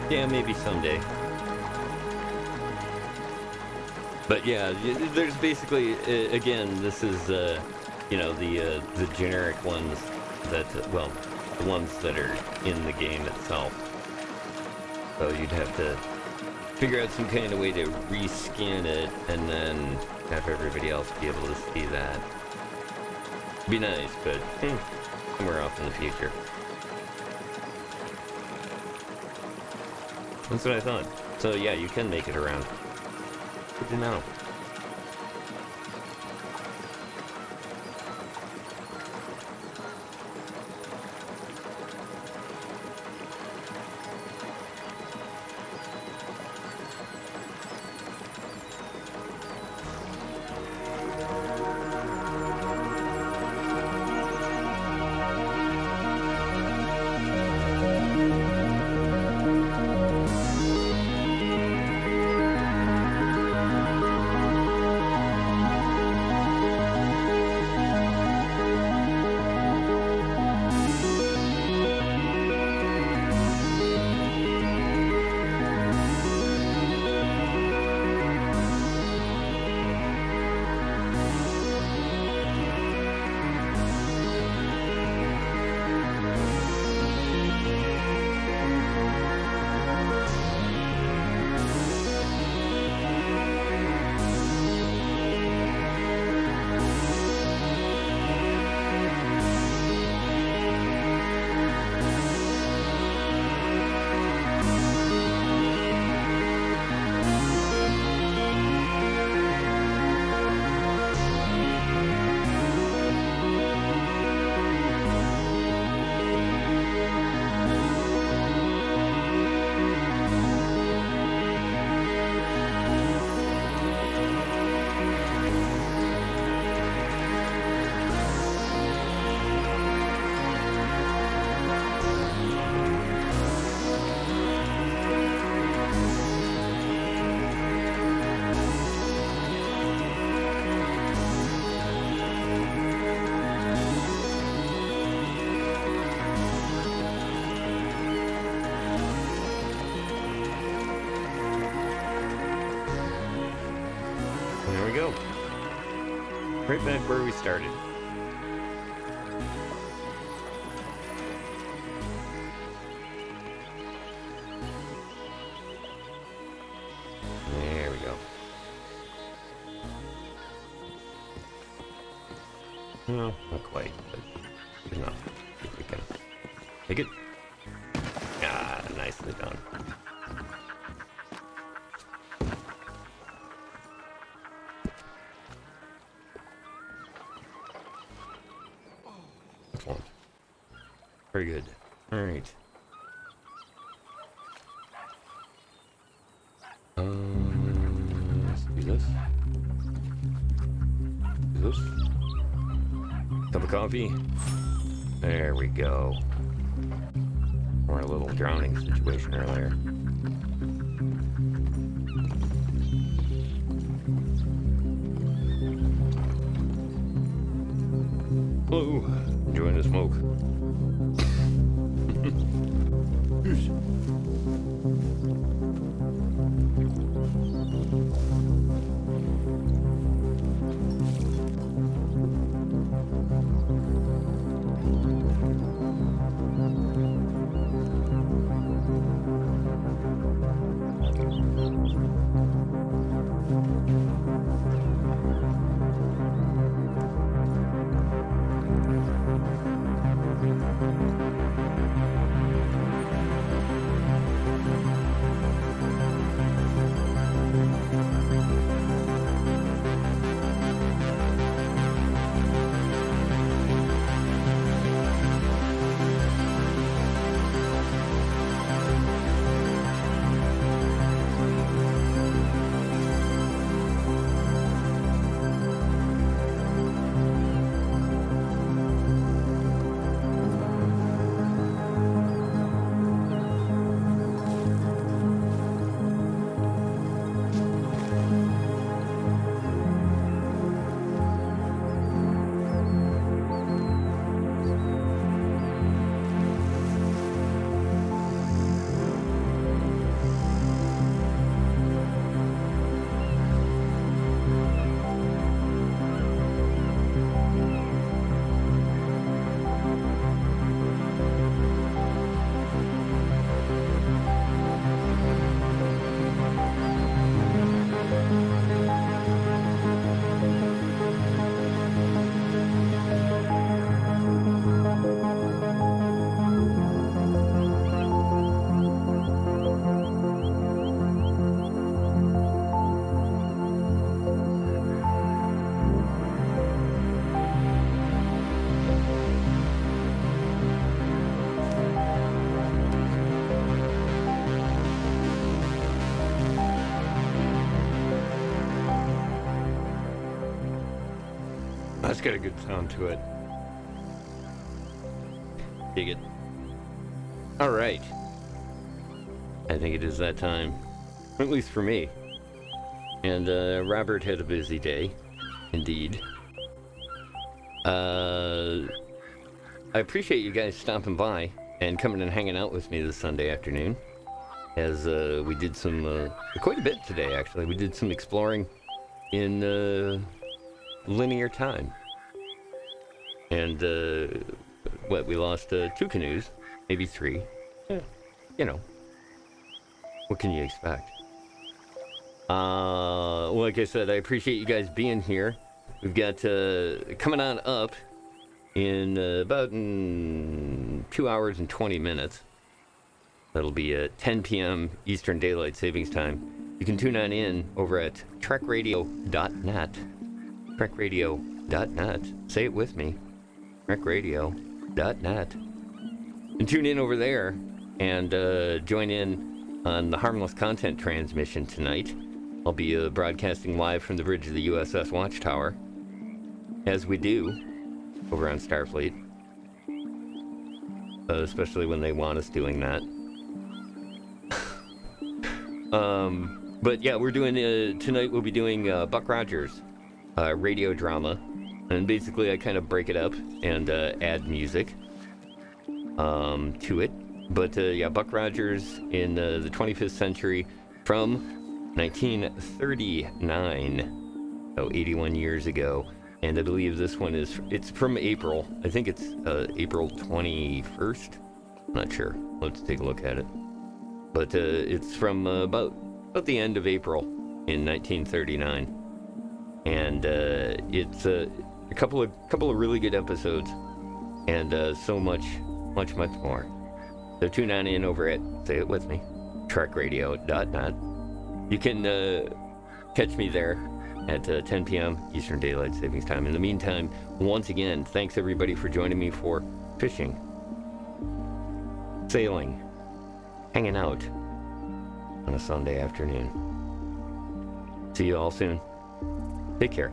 Yeah, maybe someday. But yeah, there's basically, again, this is, you know, the generic ones that, well, the ones that are in the game itself. So you'd have to figure out some kind of way to reskin it and then have everybody else be able to see that. Be nice, but somewhere off in the future. That's what I thought. So yeah, you can make it around. Good to know. Right back where we started. There we go. No, not quite, but enough. If we can take it. Ah, nicely done. Excellent. Very good. All right. Let's do this. Do this. Cup of coffee. There we go. Or a little drowning situation earlier. Hello. Enjoying the smoke. That's got a good sound to it. Dig it. All right. I think it is that time. At least for me. And Robert had a busy day. Indeed. I appreciate you guys stopping by and coming and hanging out with me this Sunday afternoon. As we did some, quite a bit today actually. We did some exploring in linear time. And, we lost 2 canoes, maybe 3. Yeah. You know. What can you expect? Like I said, I appreciate you guys being here. We've got, coming on up in about 2 hours and 20 minutes. That'll be at 10 p.m. Eastern Daylight Savings Time. You can tune on in over at trekradio.net. Trekradio.net. Say it with me. Trekradio.net. And tune in over there and join in on the Harmless Content transmission tonight. I'll be broadcasting live from the bridge of the USS Watchtower, as we do over on Starfleet. Especially when they want us doing that. But yeah, we're doing, tonight we'll be doing Buck Rogers radio drama. And basically I kind of break it up and add music to it. But yeah, Buck Rogers in the 25th century from 1939, so 81 years ago. and I believe this one it's from April. I think it's April 21st. I'm not sure. Let's take a look at it. But it's from about the end of April in 1939, and it's a couple of really good episodes, and so much more. So tune on in over at, say it with me, trekradio.net. You can catch me there at 10 p.m. Eastern Daylight Savings Time. In the meantime, once again, thanks everybody for joining me for fishing, sailing, hanging out on a Sunday afternoon. See you all soon. Take care.